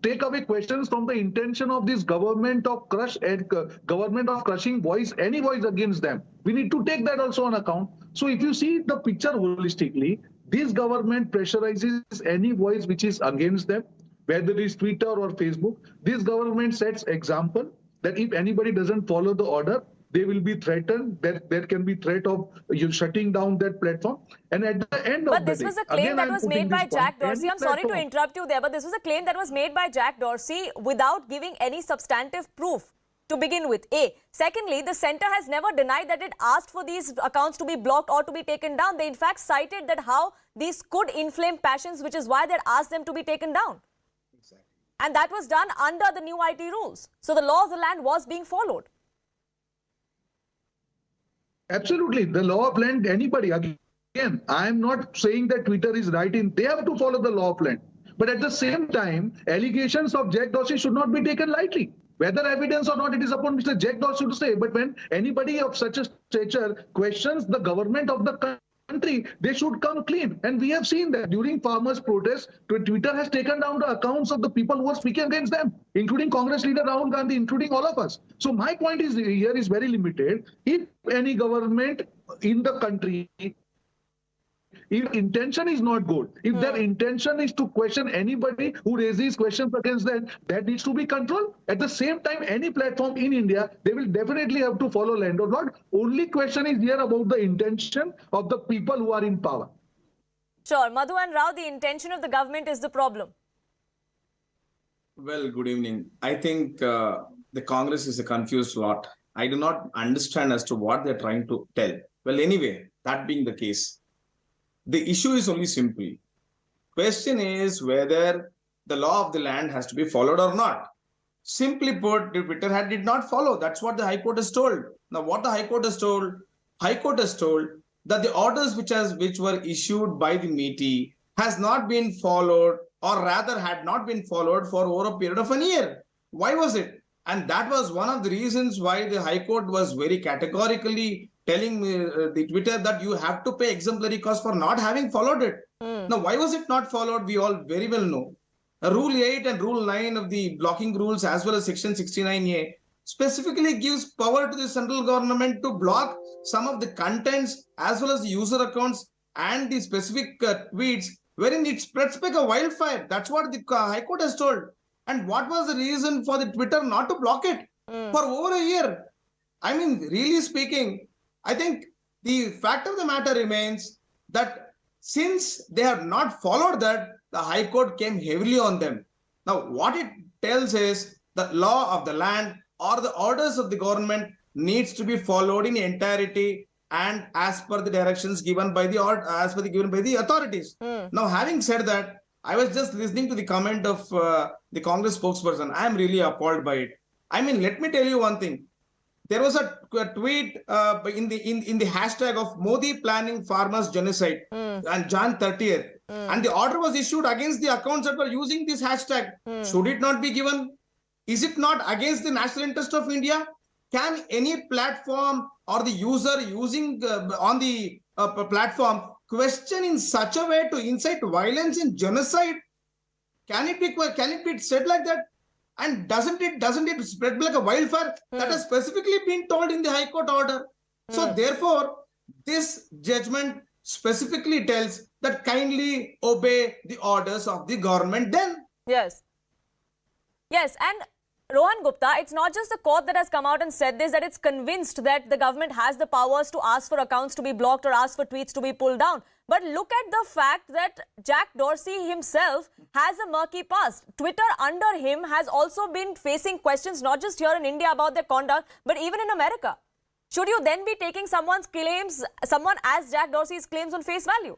take away questions from the intention of this government of crushing voice, any voice against them. We need to take that also on account. So if you see the picture holistically, this government pressurizes any voice which is against them, whether it is Twitter or Facebook. This government sets example that if anybody doesn't follow the order, they will be threatened. There can be threat of you shutting down that platform. And at the end of the day, but this was a claim that was made by Jack Dorsey. I'm sorry to interrupt you there, but this was a claim that was made by Jack Dorsey without giving any substantive proof to begin with. Secondly, the centre has never denied that it asked for these accounts to be blocked or to be taken down. They in fact cited that how these could inflame passions, which is why they asked them to be taken down. And that was done under the new IT rules. So the law of the land was being followed. Absolutely. The law of land, anybody, again, I am not saying that Twitter is right in, they have to follow the law of land. But at the same time, allegations of Jack Dorsey should not be taken lightly. Whether evidence or not, it is upon Mr. Jack Dorsey to say. But when anybody of such a stature questions the government of the country, they should come clean. And we have seen that during farmers' protests, Twitter has taken down the accounts of the people who are speaking against them, including Congress leader Rahul Gandhi, including all of us. So my point is here is very limited. If any government in the country, if intention is not good, if their intention is to question anybody who raises questions against them, that needs to be controlled. At the same time, any platform in India, they will definitely have to follow land or not. Only question is here about the intention of the people who are in power. Sure. Madhu and Rao, the intention of the government is the problem. Well, good evening. I think the Congress is a confused lot. I do not understand as to what they're trying to tell. Well, anyway, that being the case, the issue is only simple. Question is whether the law of the land has to be followed or not. Simply put, Twitter did not follow. That's what the High Court has told. Now, what the High Court has told? High Court has told that the orders which were issued by the MeitY has not been followed, or rather had not been followed for over a period of a year. Why was it? And that was one of the reasons why the High Court was very categorically telling the Twitter that you have to pay exemplary cost for not having followed it. Now, why was it not followed? We all very well know. Rule 8 and Rule 9 of the blocking rules, as well as Section 69A, specifically gives power to the central government to block some of the contents as well as the user accounts and the specific tweets wherein it spreads like a wildfire. That's what the High Court has told. And what was the reason for the Twitter not to block it for over a year? I mean, really speaking, I think the fact of the matter remains that since they have not followed that, the High Court came heavily on them. Now, what it tells is the law of the land or the orders of the government needs to be followed in entirety and as per the directions given by the authorities. Now, having said that, I was just listening to the comment of the Congress spokesperson. I am really appalled by it. I mean, let me tell you one thing. There was a tweet in the hashtag of Modi planning farmers genocide on Jan 30th. And the order was issued against the accounts that were using this hashtag. Should it not be given? Is it not against the national interest of India? Can any platform or the user using on the platform question in such a way to incite violence and genocide? Can it be said like that? And doesn't it spread like a wildfire? That has specifically been told in the High Court order. So therefore, this judgment specifically tells that kindly obey the orders of the government then. Yes. Yes, and Rohan Gupta, it's not just the court that has come out and said this, that it's convinced that the government has the powers to ask for accounts to be blocked or ask for tweets to be pulled down. But look at the fact that Jack Dorsey himself has a murky past. Twitter under him has also been facing questions not just here in India about their conduct, but even in America. Should you then be taking someone as Jack Dorsey's claims on face value?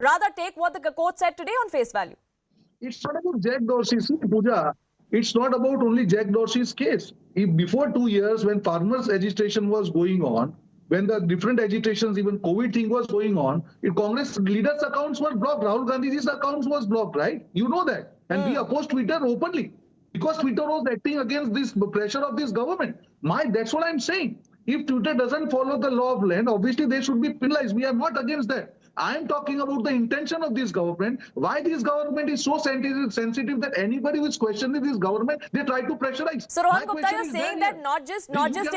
Rather take what the court said today on face value. It's not about Jack Dorsey, Pooja. It's not about only Jack Dorsey's case. Before 2 years, when farmers' agitation was going on, when the different agitations, even COVID thing was going on, Congress leaders' accounts were blocked. Rahul Gandhi's accounts was blocked, right? You know that. And we opposed Twitter openly because Twitter was acting against this pressure of this government. That's what I'm saying. If Twitter doesn't follow the law of land, obviously they should be penalized. We are not against that. I am talking about the intention of this government. Why this government is so sensitive that anybody who is questioning this government, they try to pressurize. So Rohan Gupta, you're saying that not just in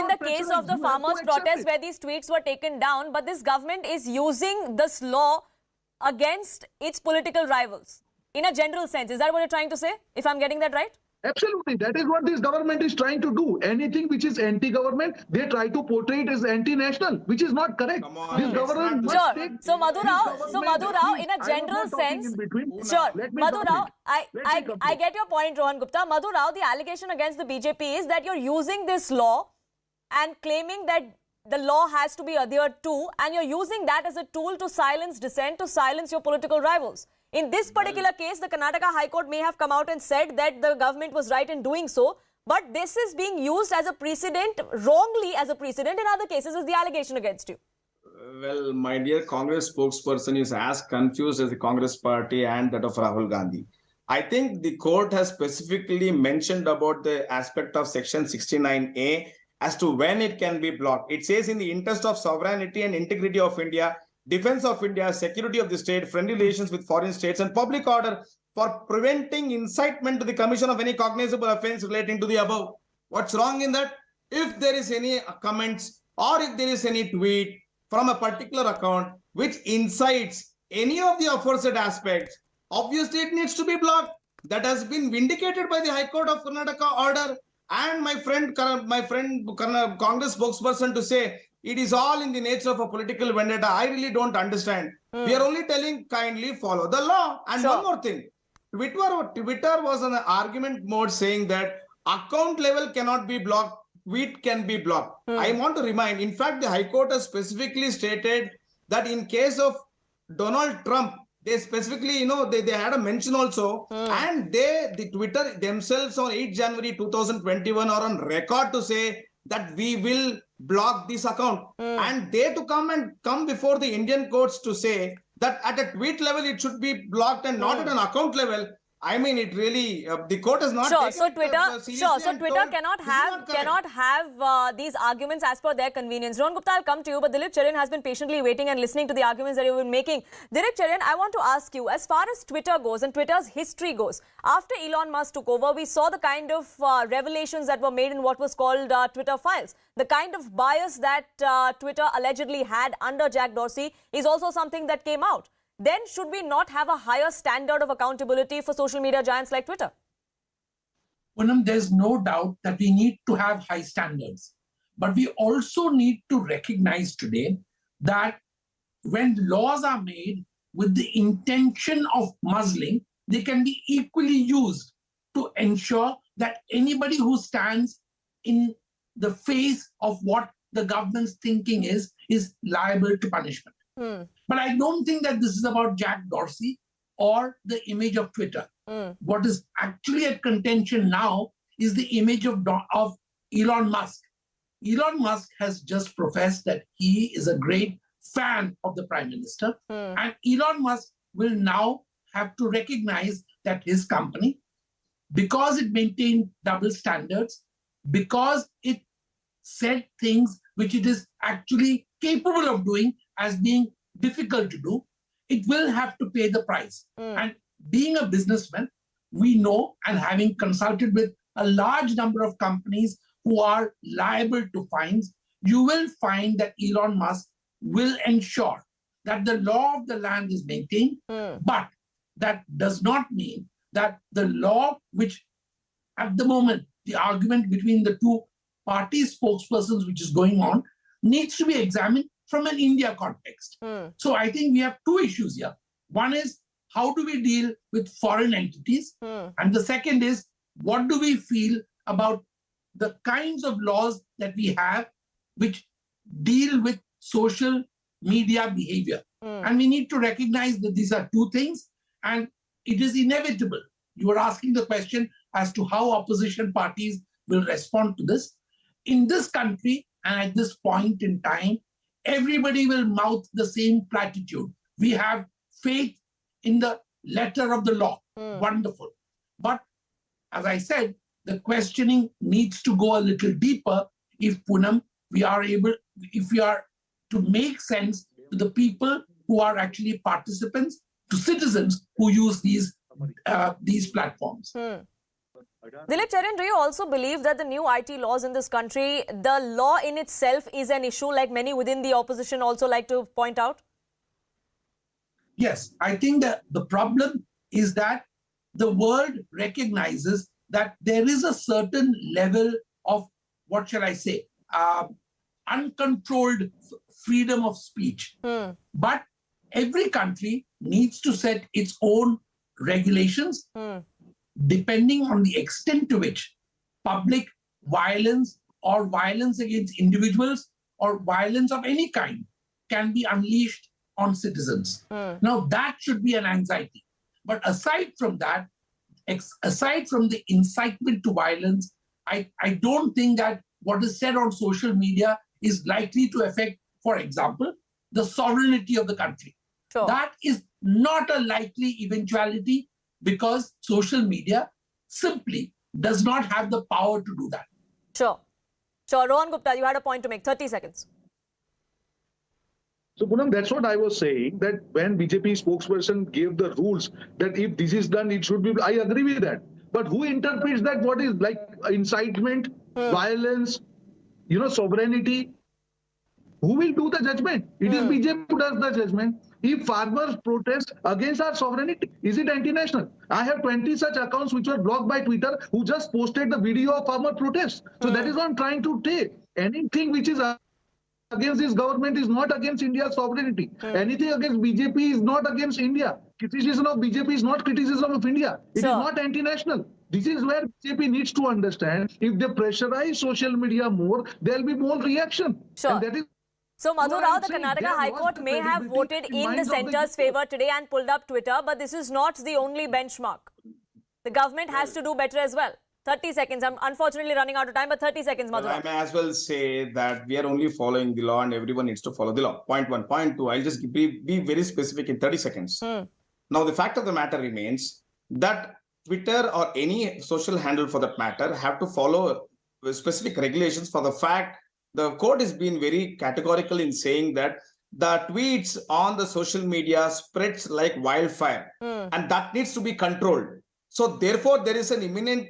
the case of the farmers' protests where these tweets were taken down, but this government is using this law against its political rivals in a general sense. Is that what you're trying to say, if I'm getting that right? Absolutely. That is what this government is trying to do. Anything which is anti-government, they try to portray it as anti-national, which is not correct. This government must take... So Madhu Rao, in a general sense... Sure. Madhu Rao, I get your point, Rohan Gupta. Madhu Rao, the allegation against the BJP is that you're using this law and claiming that the law has to be adhered to, and you're using that as a tool to silence dissent, to silence your political rivals. In this particular case, the Karnataka High Court may have come out and said that the government was right in doing so, but this is being used as a precedent, wrongly as a precedent in other cases, is the allegation against you. Well, my dear Congress spokesperson is as confused as the Congress party and that of Rahul Gandhi. I think the court has specifically mentioned about the aspect of Section 69A as to when it can be blocked. It says in the interest of sovereignty and integrity of India, defense of India, security of the state, friendly relations with foreign states, and public order for preventing incitement to the commission of any cognizable offense relating to the above. What's wrong in that? If there is any comments or if there is any tweet from a particular account which incites any of the aforesaid aspects, obviously it needs to be blocked. That has been vindicated by the High Court of Karnataka order. And my friend Congress spokesperson to say it is all in the nature of a political vendetta. I really don't understand. We are only telling kindly follow the law. And one more thing, Twitter was on an argument mode saying that account level cannot be blocked, tweet can be blocked. I want to remind, in fact, the High Court has specifically stated that in case of Donald Trump, they specifically, they had a mention also, and the Twitter themselves on 8 January 2021 are on record to say that we will block this account. And they to come before the Indian courts to say that at a tweet level it should be blocked and not at an account level. I mean, it really the court has not. So Twitter cannot have these arguments as per their convenience. Rohan Gupta, I'll come to you, but Dilip Cherian has been patiently waiting and listening to the arguments that you've been making. Dilip Cherian, I want to ask you, as far as Twitter goes and Twitter's history goes, after Elon Musk took over, we saw the kind of revelations that were made in what was called Twitter files. The kind of bias that Twitter allegedly had under Jack Dorsey is also something that came out. Then should we not have a higher standard of accountability for social media giants like Twitter? Poonam, there's no doubt that we need to have high standards. But we also need to recognize today that when laws are made with the intention of muzzling, they can be equally used to ensure that anybody who stands in the face of what the government's thinking is liable to punishment. But I don't think that this is about Jack Dorsey or the image of Twitter. What is actually at contention now is the image of Elon Musk. Elon Musk has just professed that he is a great fan of the Prime Minister. And Elon Musk will now have to recognize that his company, because it maintained double standards, because it said things which it is actually capable of doing as being difficult to do, it will have to pay the price. And being a businessman, we know, and having consulted with a large number of companies who are liable to fines, you will find that Elon Musk will ensure that the law of the land is maintained. But that does not mean that the law, which at the moment, the argument between the two party spokespersons which is going on, needs to be examined from an India context. So I think we have two issues here. One is, how do we deal with foreign entities? And the second is, what do we feel about the kinds of laws that we have which deal with social media behavior? And we need to recognize that these are two things, and it is inevitable. You are asking the question as to how opposition parties will respond to this. In this country, and at this point in time, everybody will mouth the same platitude. We have faith in the letter of the law. Wonderful. But as I said, the questioning needs to go a little deeper if, Poonam, we are to make sense to the people who are actually participants, to citizens who use these platforms. Dilip Cherian, do you also believe that the new IT laws in this country, the law in itself is an issue, like many within the opposition also like to point out? Yes, I think that the problem is that the world recognizes that there is a certain level of, what shall I say, uncontrolled freedom of speech. But every country needs to set its own regulations depending on the extent to which public violence or violence against individuals or violence of any kind can be unleashed on citizens. Now, that should be an anxiety. But aside from that, aside from the incitement to violence, I don't think that what is said on social media is likely to affect, for example, the sovereignty of the country. That is not a likely eventuality because social media simply does not have the power to do that. Sure. Sure. Rohan Gupta, you had a point to make. 30 seconds. So, Poonam, that's what I was saying, that when BJP spokesperson gave the rules that if this is done, it should be, I agree with that. But who interprets that? What is like incitement, violence, sovereignty? Who will do the judgment? It is BJP who does the judgment. If farmers protest against our sovereignty, is it anti-national? I have 20 such accounts which were blocked by Twitter who just posted the video of farmer protests. So that is what I'm trying to take. Anything which is against this government is not against India's sovereignty. Anything against BJP is not against India. Criticism of BJP is not criticism of India. It is not anti-national. This is where BJP needs to understand. If they pressurize social media more, there will be more reaction. Sure. And that is so, Madhu Rao, the Karnataka High Court may have voted in the centre's favour today and pulled up Twitter, but this is not the only benchmark. The government has to do better as well. 30 seconds. I'm unfortunately running out of time, but 30 seconds, Madhu Rao. I may as well say that we are only following the law and everyone needs to follow the law. Point one. Point two, I'll just be very specific in 30 seconds. Now, the fact of the matter remains that Twitter or any social handle for that matter have to follow specific regulations for the fact the court has been very categorical in saying that the tweets on the social media spreads like wildfire and that needs to be controlled. So therefore, there is an imminent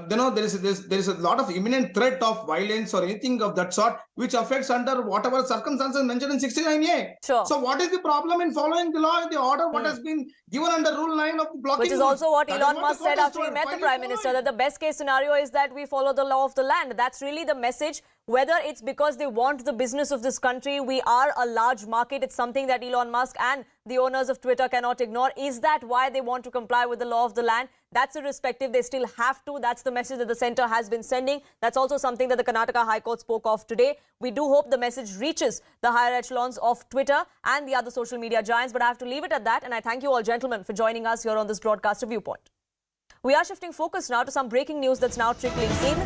there is a lot of imminent threat of violence or anything of that sort which affects under whatever circumstances mentioned in 69A. Sure. So what is the problem in following the law and the order what has been given under Rule 9 of the blocking? Which is also what Elon Musk said after he met the Prime Minister, that the best case scenario is that we follow the law of the land. That's really the message. Whether it's because they want the business of this country, we are a large market, it's something that Elon Musk and the owners of Twitter cannot ignore. Is that why they want to comply with the law of the land? That's irrespective. They still have to. That's the message that the centre has been sending. That's also something that the Karnataka High Court spoke of today. We do hope the message reaches the higher echelons of Twitter and the other social media giants. But I have to leave it at that. And I thank you all, gentlemen, for joining us here on this broadcast of Viewpoint. We are shifting focus now to some breaking news that's now trickling in.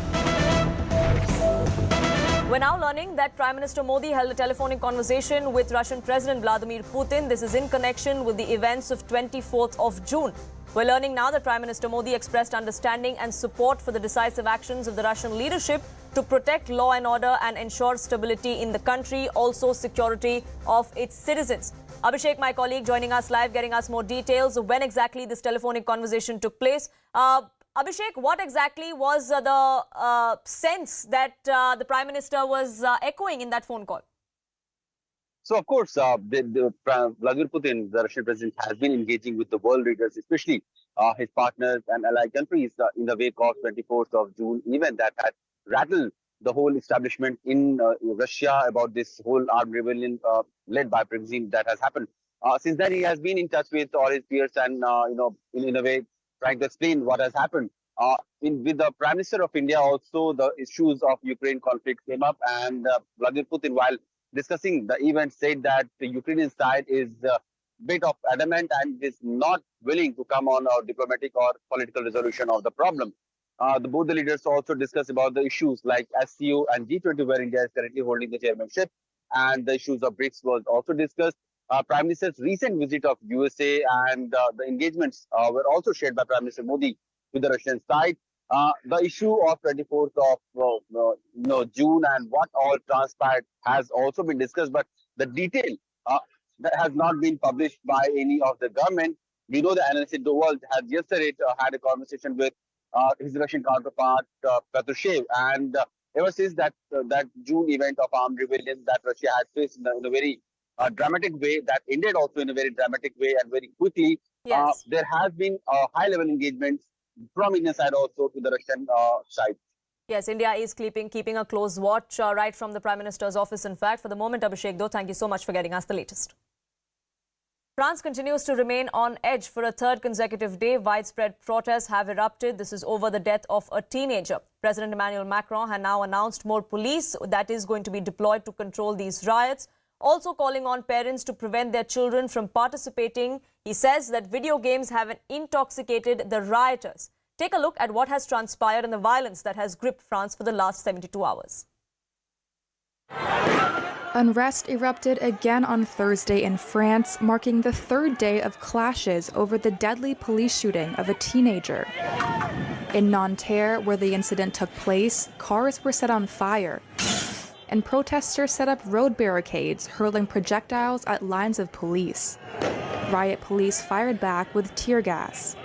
We're now learning that Prime Minister Modi held a telephonic conversation with Russian President Vladimir Putin. This is in connection with the events of 24th of June. We're learning now that Prime Minister Modi expressed understanding and support for the decisive actions of the Russian leadership to protect law and order and ensure stability in the country, also security of its citizens. Abhishek, my colleague, joining us live, getting us more details of when exactly this telephonic conversation took place. Abhishek, what exactly was the sense that the Prime Minister was echoing in that phone call? So, of course, Vladimir Putin, the Russian president, has been engaging with the world leaders, especially his partners and allied countries in the wake of 24th of June event that had rattled the whole establishment in Russia about this whole armed rebellion led by regime that has happened. Since then, he has been in touch with all his peers and, in a way, trying to explain what has happened. With the Prime Minister of India, also the issues of Ukraine conflict came up, and Vladimir Putin, while discussing the event, said that the Ukrainian side is a bit of adamant and is not willing to come on a diplomatic or political resolution of the problem. Both the leaders also discussed about the issues like SCO and G20, where India is currently holding the chairmanship, and the issues of BRICS was also discussed. Prime Minister's recent visit of USA and the engagements were also shared by Prime Minister Modi with the Russian side. The issue of 24th of June and what all transpired has also been discussed, but the detail that has not been published by any of the government. We know the analyst in the world had yesterday had a conversation with his Russian counterpart, Patrushev, and ever since that June event of armed rebellion that Russia had faced in a very dramatic way, that ended also in a very dramatic way and very quickly, there has been high-level engagements from Indian side also to the Russian side. Yes, India is keeping a close watch right from the Prime Minister's office, in fact. For the moment, Abhishek, though, thank you so much for getting us the latest. France continues to remain on edge for a third consecutive day. Widespread protests have erupted. This is over the death of a teenager. President Emmanuel Macron has now announced more police that is going to be deployed to control these riots. Also calling on parents to prevent their children from participating. He says that video games have intoxicated the rioters. Take a look at what has transpired and the violence that has gripped France for the last 72 hours. Unrest erupted again on Thursday in France, marking the third day of clashes over the deadly police shooting of a teenager. In Nanterre, where the incident took place, cars were set on fire, and protesters set up road barricades, hurling projectiles at lines of police. Riot police fired back with tear gas.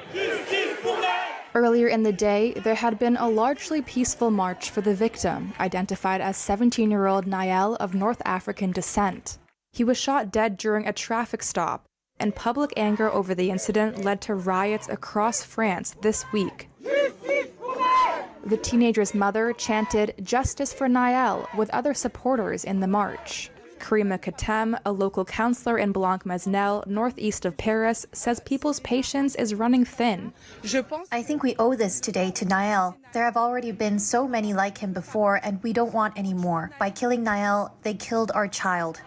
Earlier in the day, there had been a largely peaceful march for the victim, identified as 17-year-old Nael of North African descent. He was shot dead during a traffic stop, and public anger over the incident led to riots across France this week. The teenager's mother chanted "Justice for Nael" with other supporters in the march. Karima Katem, a local councillor in Blanc-Mesnel, northeast of Paris, says people's patience is running thin. I think we owe this today to Nael. There have already been so many like him before, and we don't want any more. By killing Nael, they killed our child.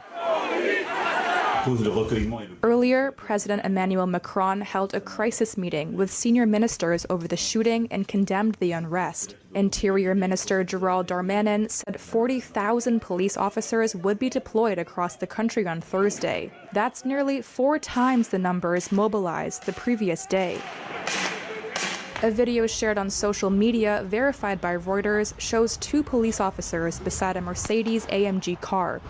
Earlier, President Emmanuel Macron held a crisis meeting with senior ministers over the shooting and condemned the unrest. Interior Minister Gerald Darmanin said 40,000 police officers would be deployed across the country on Thursday. That's nearly 4 times the numbers mobilized the previous day. A video shared on social media, verified by Reuters, shows 2 police officers beside a Mercedes AMG car,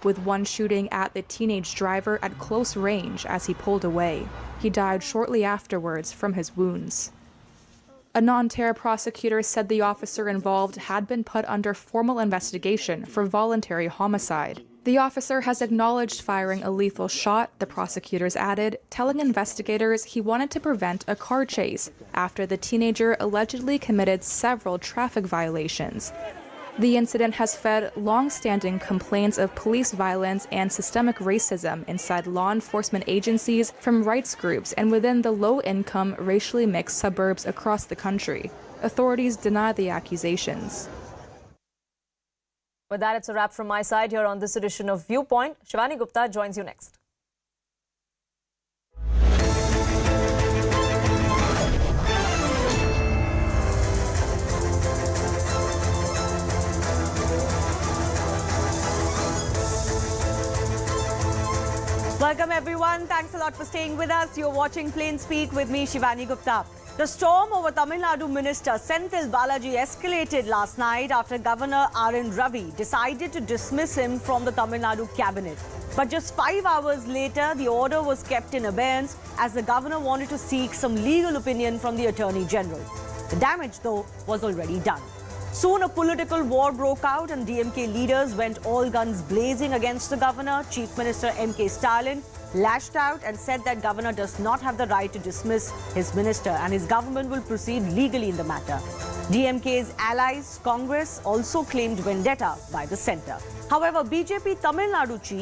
with one shooting at the teenage driver at close range as he pulled away. He died shortly afterwards from his wounds. A Nanterre prosecutor said the officer involved had been put under formal investigation for voluntary homicide. The officer has acknowledged firing a lethal shot, the prosecutors added, telling investigators he wanted to prevent a car chase after the teenager allegedly committed several traffic violations. The incident has fed long-standing complaints of police violence and systemic racism inside law enforcement agencies from rights groups and within the low-income, racially mixed suburbs across the country. Authorities deny the accusations. With that, it's a wrap from my side here on this edition of Viewpoint. Shivani Gupta joins you next. Welcome everyone. Thanks a lot for staying with us. You're watching Plain Speak with me, Shivani Gupta. The storm over Tamil Nadu Minister Senthil Balaji escalated last night after Governor R.N. Ravi decided to dismiss him from the Tamil Nadu cabinet. But just 5 hours later, the order was kept in abeyance as the governor wanted to seek some legal opinion from the Attorney General. The damage, though, was already done. Soon a political war broke out and DMK leaders went all guns blazing against the governor. Chief Minister M.K. Stalin lashed out and said that governor does not have the right to dismiss his minister and his government will proceed legally in the matter. DMK's allies, Congress, also claimed vendetta by the centre. However, BJP Tamil Nadu chief